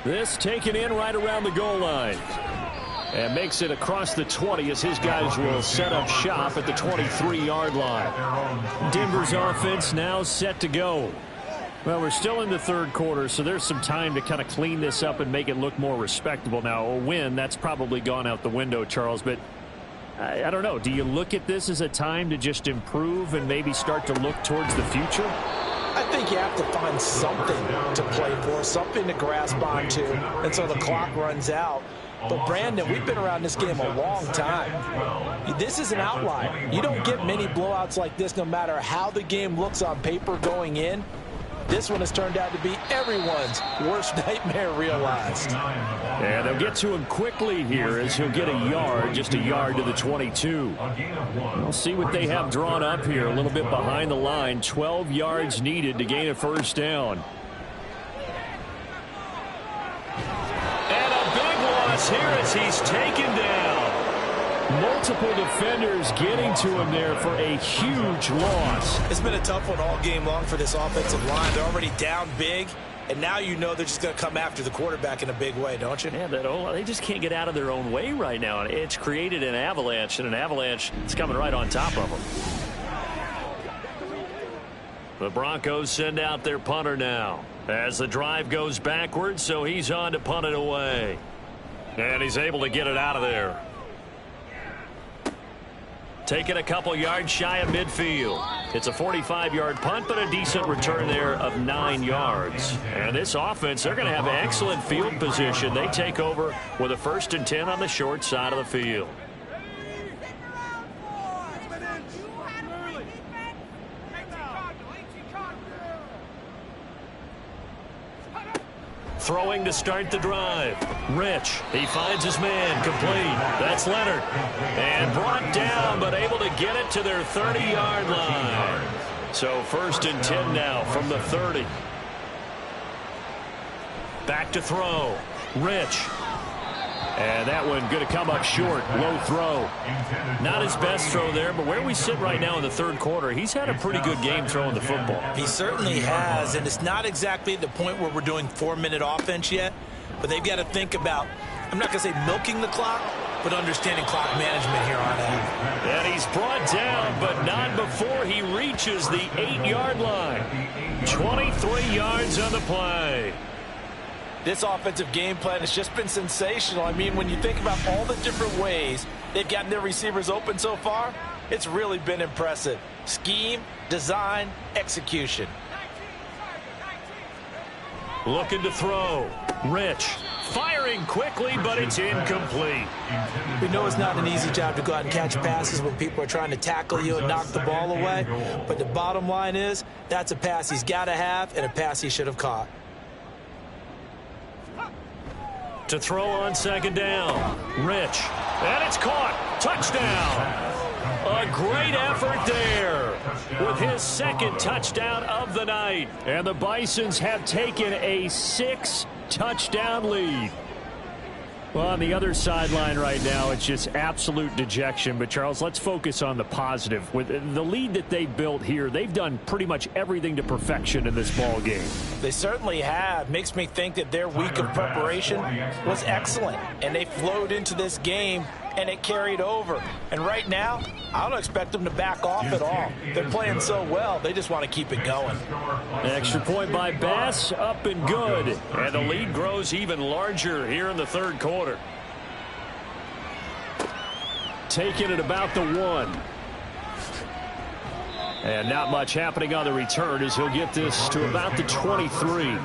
This taken in right around the goal line. And makes it across the 20 as his guys will set up shop at the 23-yard line. Denver's offense now set to go. Well, we're still in the third quarter, so there's some time to kind of clean this up and make it look more respectable. Now, a win, that's probably gone out the window, Charles, but I don't know. Do you look at this as a time to just improve and maybe start to look towards the future? I think you have to find something to play for, something to grasp onto until the clock runs out. But, Brandon, we've been around this game a long time. This is an outlier. You don't get many blowouts like this no matter how the game looks on paper going in. This one has turned out to be everyone's worst nightmare realized. And they'll get to him quickly here as he'll get a yard, just a yard to the 22. We'll see what they have drawn up here, a little bit behind the line. 12 yards needed to gain a first down. And a big loss here as he's taken down. Multiple defenders getting to him there for a huge loss. It's been a tough one all game long for this offensive line. They're already down big, and now you know they're just going to come after the quarterback in a big way, don't you? Yeah, they just can't get out of their own way right now. It's created an avalanche, and an avalanche is coming right on top of them. The Broncos send out their punter now as the drive goes backwards, so he's on to punt it away. And he's able to get it out of there. Taking a couple yards shy of midfield. It's a 45-yard punt, but a decent return there of 9 yards. And this offense, they're going to have excellent field position. They take over with a 1st and 10 on the short side of the field. Throwing to start the drive. Rich, he finds his man, complete. That's Leonard. And brought down, but able to get it to their 30-yard line. So 1st and 10 now from the 30. Back to throw. Rich. And that one going to come up short. Low throw. Not his best throw there, but where we sit right now in the third quarter, he's had a pretty good game throwing the football. He certainly has, and it's not exactly the point where we're doing 4-minute offense yet, but they've got to think about, I'm not going to say milking the clock, but understanding clock management here on out. And he's brought down, but not before he reaches the 8-yard line. 23 yards on the play. This offensive game plan has just been sensational. I mean, when you think about all the different ways they've gotten their receivers open so far, it's really been impressive. Scheme, design, execution. Looking to throw. Rich. Firing quickly, but it's incomplete. We know it's not an easy job to go out and catch passes when people are trying to tackle you and knock the ball away. But the bottom line is, that's a pass he's got to have and a pass he should have caught. To throw on 2nd down. Rich. And it's caught. Touchdown. A great effort there with his 2nd touchdown of the night. And the Bisons have taken a 6-touchdown lead. Well, on the other sideline right now, it's just absolute dejection. But, Charles, let's focus on the positive. With the lead that they built here, they've done pretty much everything to perfection in this ball game. They certainly have. Makes me think that their week of preparation was excellent. And they flowed into this game and it carried over. And right now, I don't expect them to back off at all. They're playing so well, they just want to keep it going. Extra point by Bass, up and good. And the lead grows even larger here in the third quarter. Taking it about the 1. And not much happening on the return as he'll get this to about the 23.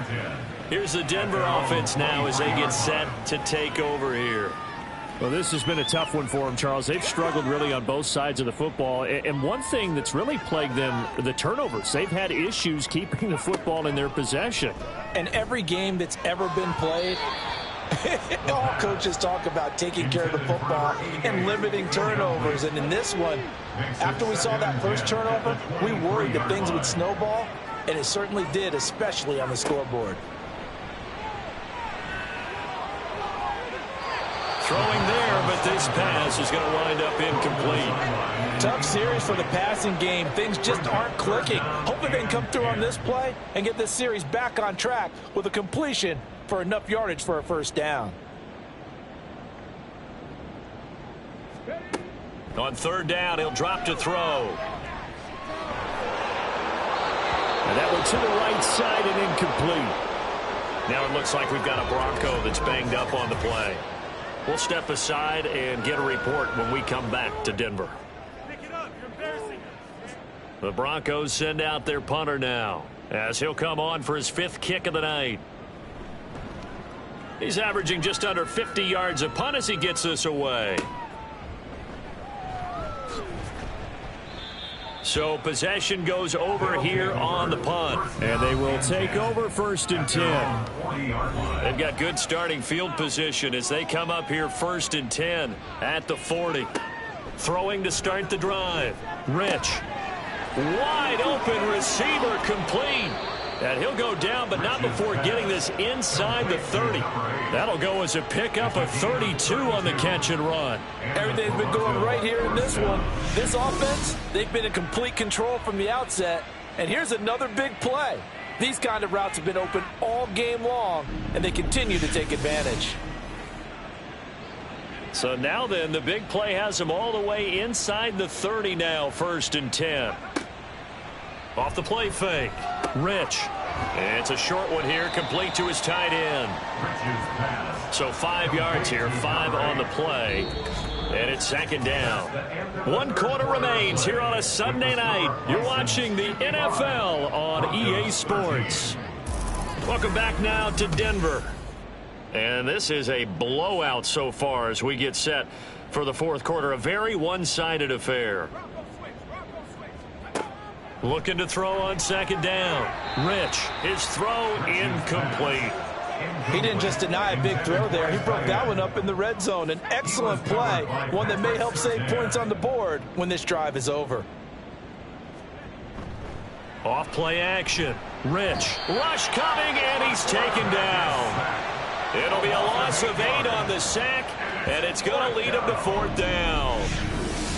Here's the Denver offense now as they get set to take over here. Well, this has been a tough one for them, Charles. They've struggled really on both sides of the football. And one thing that's really plagued them, the turnovers. They've had issues keeping the football in their possession. And every game that's ever been played, all coaches talk about taking care of the football and limiting turnovers. And in this one, after we saw that first turnover, we worried that things would snowball, and it certainly did, especially on the scoreboard. Throwing there, but this pass is going to wind up incomplete. Tough series for the passing game. Things just aren't clicking. Hopefully they can come through on this play and get this series back on track with a completion for enough yardage for a first down. On third down, he'll drop to throw. And that one to the right side and incomplete. Now it looks like we've got a Bronco that's banged up on the play. We'll step aside and get a report when we come back to Denver. The Broncos send out their punter now as he'll come on for his 5th kick of the night. He's averaging just under 50 yards a punt as he gets this away. So possession goes over here on the punt. And they will take over 1st and 10. They've got good starting field position as they come up here 1st and 10 at the 40. Throwing to start the drive. Rich. Wide open receiver complete. And he'll go down, but not before getting this inside the 30. That'll go as a pickup of 32 on the catch and run. Everything's been going right here in this one. This offense, they've been in complete control from the outset. And here's another big play. These kind of routes have been open all game long, and they continue to take advantage. So now then, the big play has them all the way inside the 30 now, 1st and 10. Off the play fake. Rich. And it's a short one here, complete to his tight end. So 5 yards here, 5 on the play. And it's 2nd down. 1 quarter remains here on a Sunday night. You're watching the NFL on EA Sports. Welcome back now to Denver. And this is a blowout so far as we get set for the 4th quarter. A very one-sided affair. Looking to throw on 2nd down. Rich, his throw incomplete. He didn't just deny a big throw there. He broke that one up in the red zone. An excellent play, one that may help save points on the board when this drive is over. Off play action. Rich, rush coming, and he's taken down. It'll be a loss of 8 on the sack, and it's going to lead him to 4th down.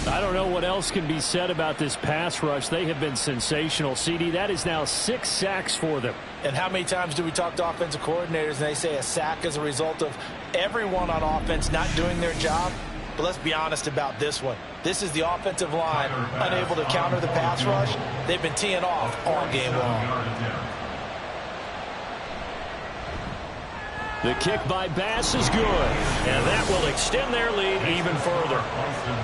I don't know what else can be said about this pass rush. They have been sensational. CD, that is now 6 sacks for them. And how many times do we talk to offensive coordinators and they say a sack is a result of everyone on offense not doing their job? But let's be honest about this one. This is the offensive line unable to counter the pass rush. They've been teeing off all game long. The kick by Bass is good, and that will extend their lead even further.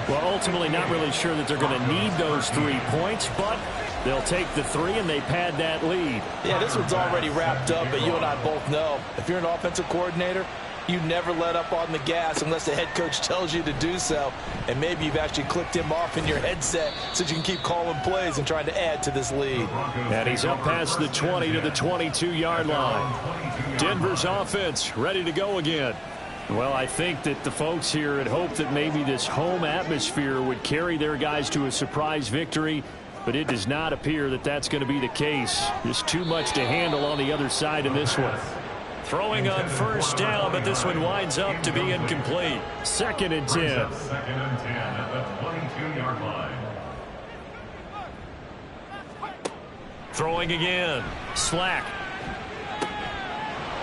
Well, ultimately not really sure that they're going to need those 3 points, but they'll take the 3 and they pad that lead. Yeah, this one's already wrapped up, but you and I both know if you're an offensive coordinator, you never let up on the gas unless the head coach tells you to do so. And maybe you've actually clicked him off in your headset so you can keep calling plays and trying to add to this lead. And he's up past the 20 to the 22-yard line. Denver's offense ready to go again. Well, I think that the folks here had hoped that maybe this home atmosphere would carry their guys to a surprise victory, but it does not appear that that's going to be the case. Just too much to handle on the other side in this one. Throwing on 1st down, but this one winds up to be incomplete. 2nd and 10. 2nd and 10 at the 22-yard line. Throwing again. Slack.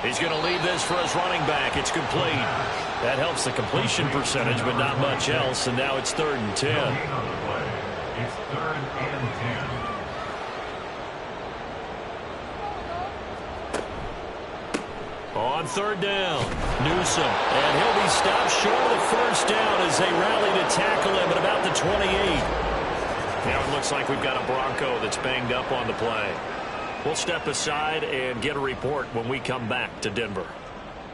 He's going to lead this for his running back. It's complete. That helps the completion percentage, but not much else, and now it's 3rd and 10. It's 3rd and 10. On 3rd down, Newsom, and he'll be stopped short of the 1st down as they rally to tackle him at about the 28. Now it looks like we've got a Bronco that's banged up on the play. We'll step aside and get a report when we come back to Denver.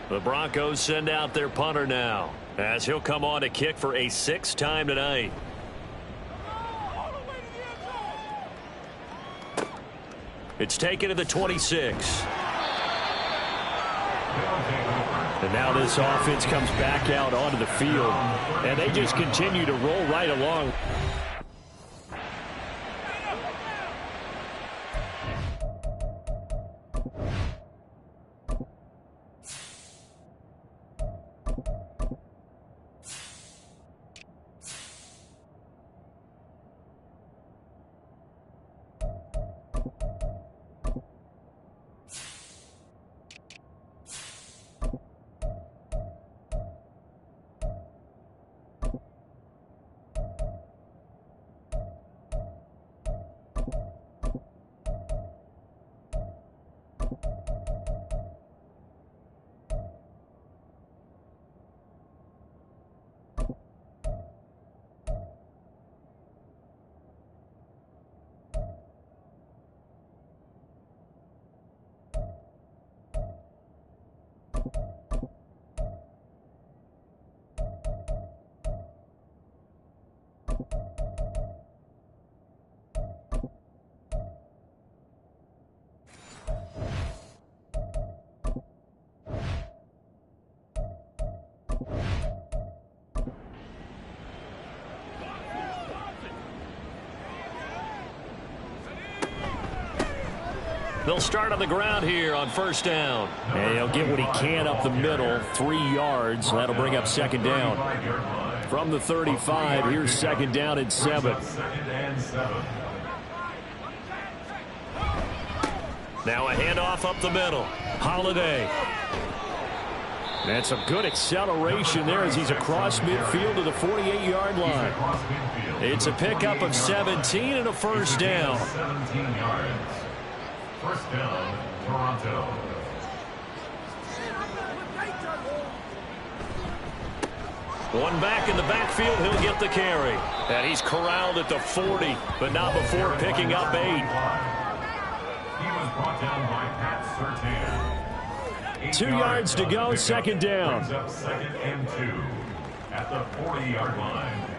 The Broncos send out their punter now, as he'll come on to kick for a 6th time tonight. It's taken to the 26. And now this offense comes back out onto the field, and they just continue to roll right along. They'll start on the ground here on 1st down. And he'll get what he can up the middle, 3 yards. That'll bring up 2nd down. From the 35, here's 2nd down and 7. Now a handoff up the middle. Holiday. And some good acceleration there as he's across midfield to the 48-yard line. It's a pickup of 17 and a 1st down. 17 yards. 1st down, Toronto. One back in the backfield, he'll get the carry. And he's corralled at the 40, but not before picking up 8. He was brought down by Pat Surtain. 2 yards to go, 2nd down. Brings up 2nd and 2 at the 40-yard line.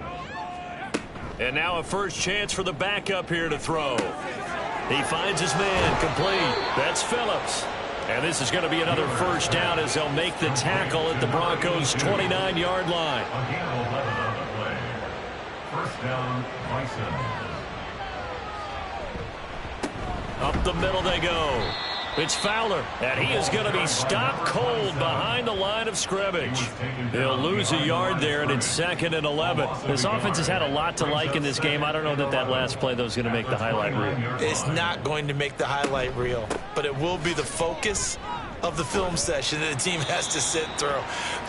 And now a first chance for the backup here to throw. He finds his man, complete. That's Phillips. And this is going to be another 1st down as they'll make the tackle at the Broncos' 29-yard line. Again, 11 on the play. 1st down, Bisons. Up the middle they go. It's Fowler, and he is going to be stopped cold behind the line of scrimmage. He'll lose a yard there, and it's 2nd and 11. This offense has had a lot to like in this game. I don't know that last play, though, is going to make the highlight reel. It's not going to make the highlight reel, but it will be the focus of the film session that the team has to sit through.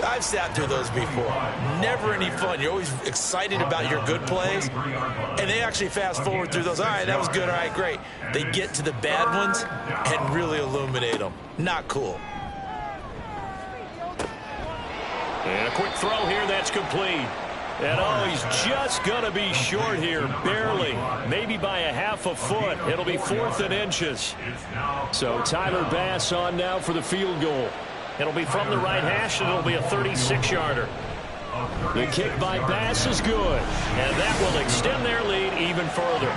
I've sat through those before. Never any fun. You're always excited about your good plays, and they actually fast forward through those. All right, that was good. All right, great. They get to the bad ones and really illuminate them. Not cool. And a quick throw here, that's complete. And oh, he's just going to be short here, barely, maybe by a half a foot. It'll be 4th and inches. So Tyler Bass on now for the field goal. It'll be from the right hash, and it'll be a 36-yarder. The kick by Bass is good, and that will extend their lead even further.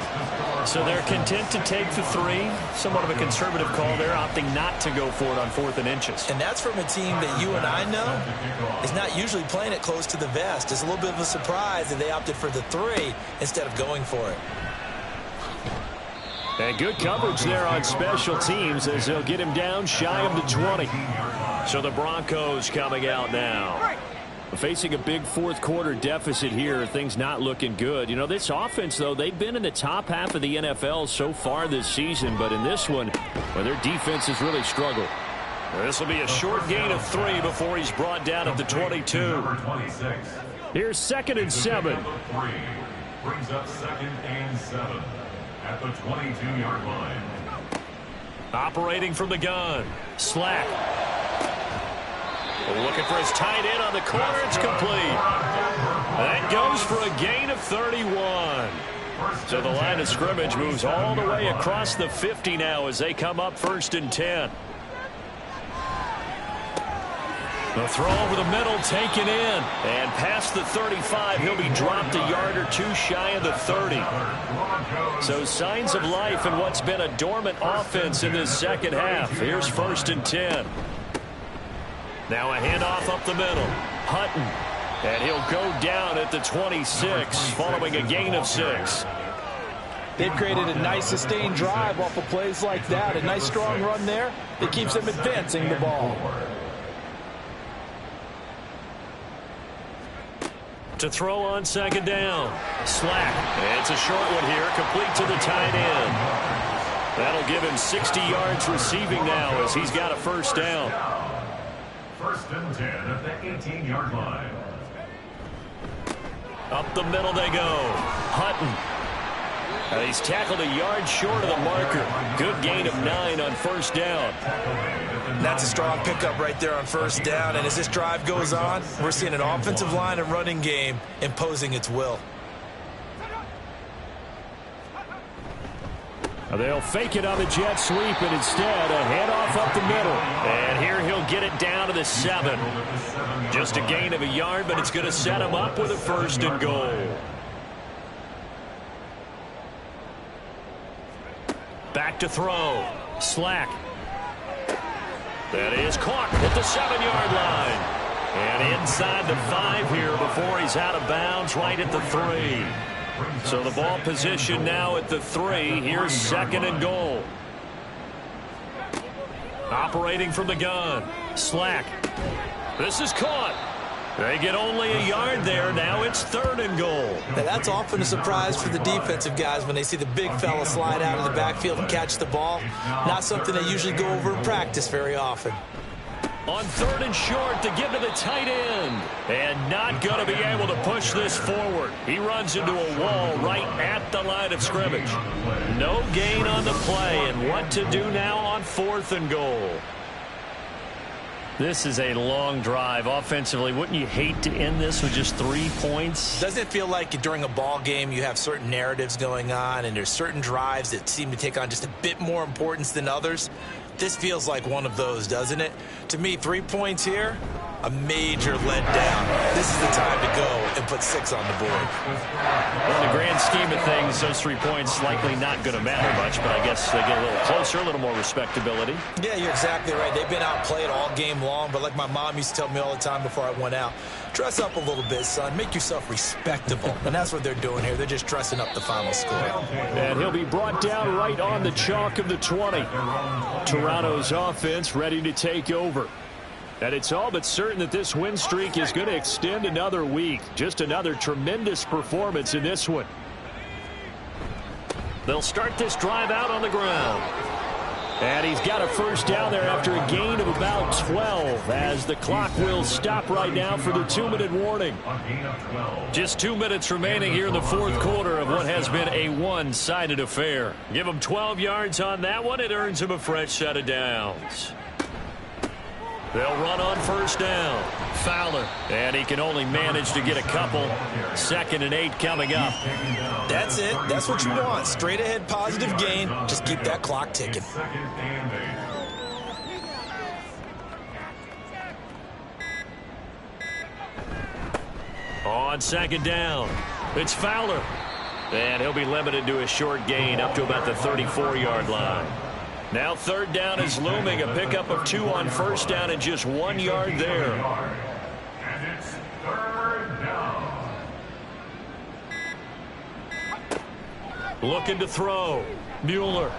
So they're content to take the 3. Somewhat of a conservative call there, opting not to go for it on 4th and inches. And that's from a team that you and I know is not usually playing it close to the vest. It's a little bit of a surprise that they opted for the 3 instead of going for it. And good coverage there on special teams as they'll get him down shy of the 20. So the Broncos coming out now. Facing a big 4th quarter deficit here, things not looking good. You know, this offense, though, they've been in the top half of the NFL so far this season, but in this one, well, their defense has really struggled. This will be a short gain of 3 before he's brought down at the 22. Here's 2nd and 7. Brings up 2nd and 7 at the 22-yard line. Operating from the gun. Slack. Looking for his tight end on the corner. It's complete. That goes for a gain of 31. So the line of scrimmage moves all the way across the 50 now as they come up 1st and 10. The throw over the middle taken in. And past the 35, he'll be dropped a yard or 2 shy of the 30. So signs of life in what's been a dormant offense in this second half. Here's 1st and 10. Now a handoff up the middle. Hutton. And he'll go down at the 26 following a gain of 6. They've created a nice sustained drive off of plays like that. A nice strong run there. It keeps them advancing the ball. To throw on 2nd down. Slack. It's a short one here, complete to the tight end. That'll give him 60 yards receiving now as he's got a 1st down. 1st and 10 at the 18-yard line. Up the middle they go. Hutton. He's tackled a yard short of the marker. Good gain of 9 on 1st down. That's a strong pickup right there on 1st down. And as this drive goes on, we're seeing an offensive line and running game imposing its will. They'll fake it on the jet sweep, and instead a handoff up the middle. And here he'll get it down to the 7. Just a gain of a yard, but it's going to set him up with a 1st and goal. Back to throw. Slack. That is caught at the 7-yard line. And inside the 5 here before he's out of bounds right at the 3. So the ball position now at the 3. Here's 2nd and goal. Operating from the gun. Slack. This is caught. They get only a yard there. Now it's 3rd and goal. Now that's often a surprise for the defensive guys when they see the big fella slide out of the backfield and catch the ball. Not something they usually go over in practice very often. On 3rd and short to give to the tight end. And not going to be able to push this forward. He runs into a wall right at the line of scrimmage. No gain on the play. And what to do now on 4th and goal? This is a long drive offensively. Wouldn't you hate to end this with just 3 points? Doesn't it feel like during a ball game you have certain narratives going on and there's certain drives that seem to take on just a bit more importance than others? This feels like one of those, doesn't it? To me, 3 points here, a major letdown. This is the time to go and put 6 on the board. Well, in the grand scheme of things, those 3 points likely not going to matter much, but I guess they get a little closer, a little more respectability. Yeah, you're exactly right. They've been outplayed all game long, but like my mom used to tell me all the time before I went out, dress up a little bit, son. Make yourself respectable. And that's what they're doing here. They're just dressing up the final score. And he'll be brought down right on the chalk of the 20. Toronto's offense ready to take over. And it's all but certain that this win streak is going to extend another week. Just another tremendous performance in this one. They'll start this drive out on the ground. And he's got a 1st down there after a gain of about 12 as the clock will stop right now for the 2-minute warning. Just 2 minutes remaining here in the 4th quarter of what has been a one-sided affair. Give him 12 yards on that one. It earns him a fresh set of downs. They'll run on 1st down. Fowler. And he can only manage to get a couple. 2nd and 8 coming up. That's it. That's what you want. Straight ahead positive gain. Just keep that clock ticking. On 2nd down, it's Fowler. And he'll be limited to a short gain up to about the 34-yard line. Now 3rd down is looming. A pickup of 2 on 1st down and just 1 yard there. And it's 3rd down. Looking to throw. Mueller.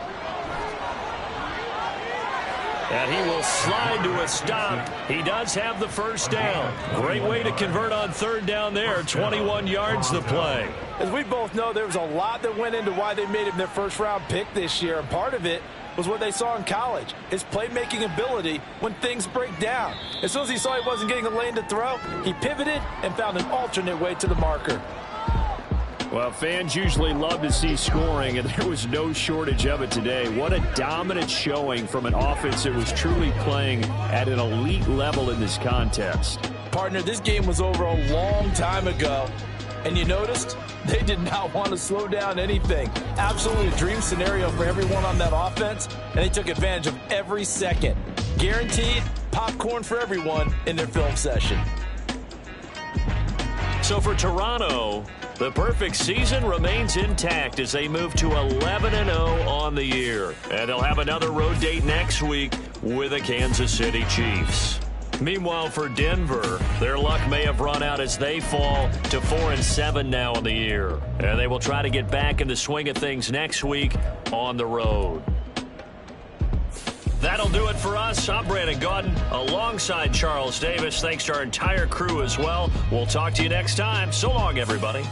And he will slide to a stop. He does have the 1st down. Great way to convert on 3rd down there. 21 yards the play. As we both know, there was a lot that went into why they made him their 1st-round pick this year. And part of it was what they saw in college, his playmaking ability when things break down. As soon as he saw he wasn't getting a lane to throw, he pivoted and found an alternate way to the marker. Well, fans usually love to see scoring, and there was no shortage of it today. What a dominant showing from an offense that was truly playing at an elite level in this contest. Partner, this game was over a long time ago, and you noticed they did not want to slow down anything. Absolutely a dream scenario for everyone on that offense, and they took advantage of every second. Guaranteed popcorn for everyone in their film session. So for Toronto, the perfect season remains intact as they move to 11-0 on the year. And they'll have another road date next week with the Kansas City Chiefs. Meanwhile, for Denver, their luck may have run out as they fall to 4-7 now in the year. And they will try to get back in the swing of things next week on the road. That'll do it for us. I'm Brandon Gaudin alongside Charles Davis. Thanks to our entire crew as well. We'll talk to you next time. So long, everybody.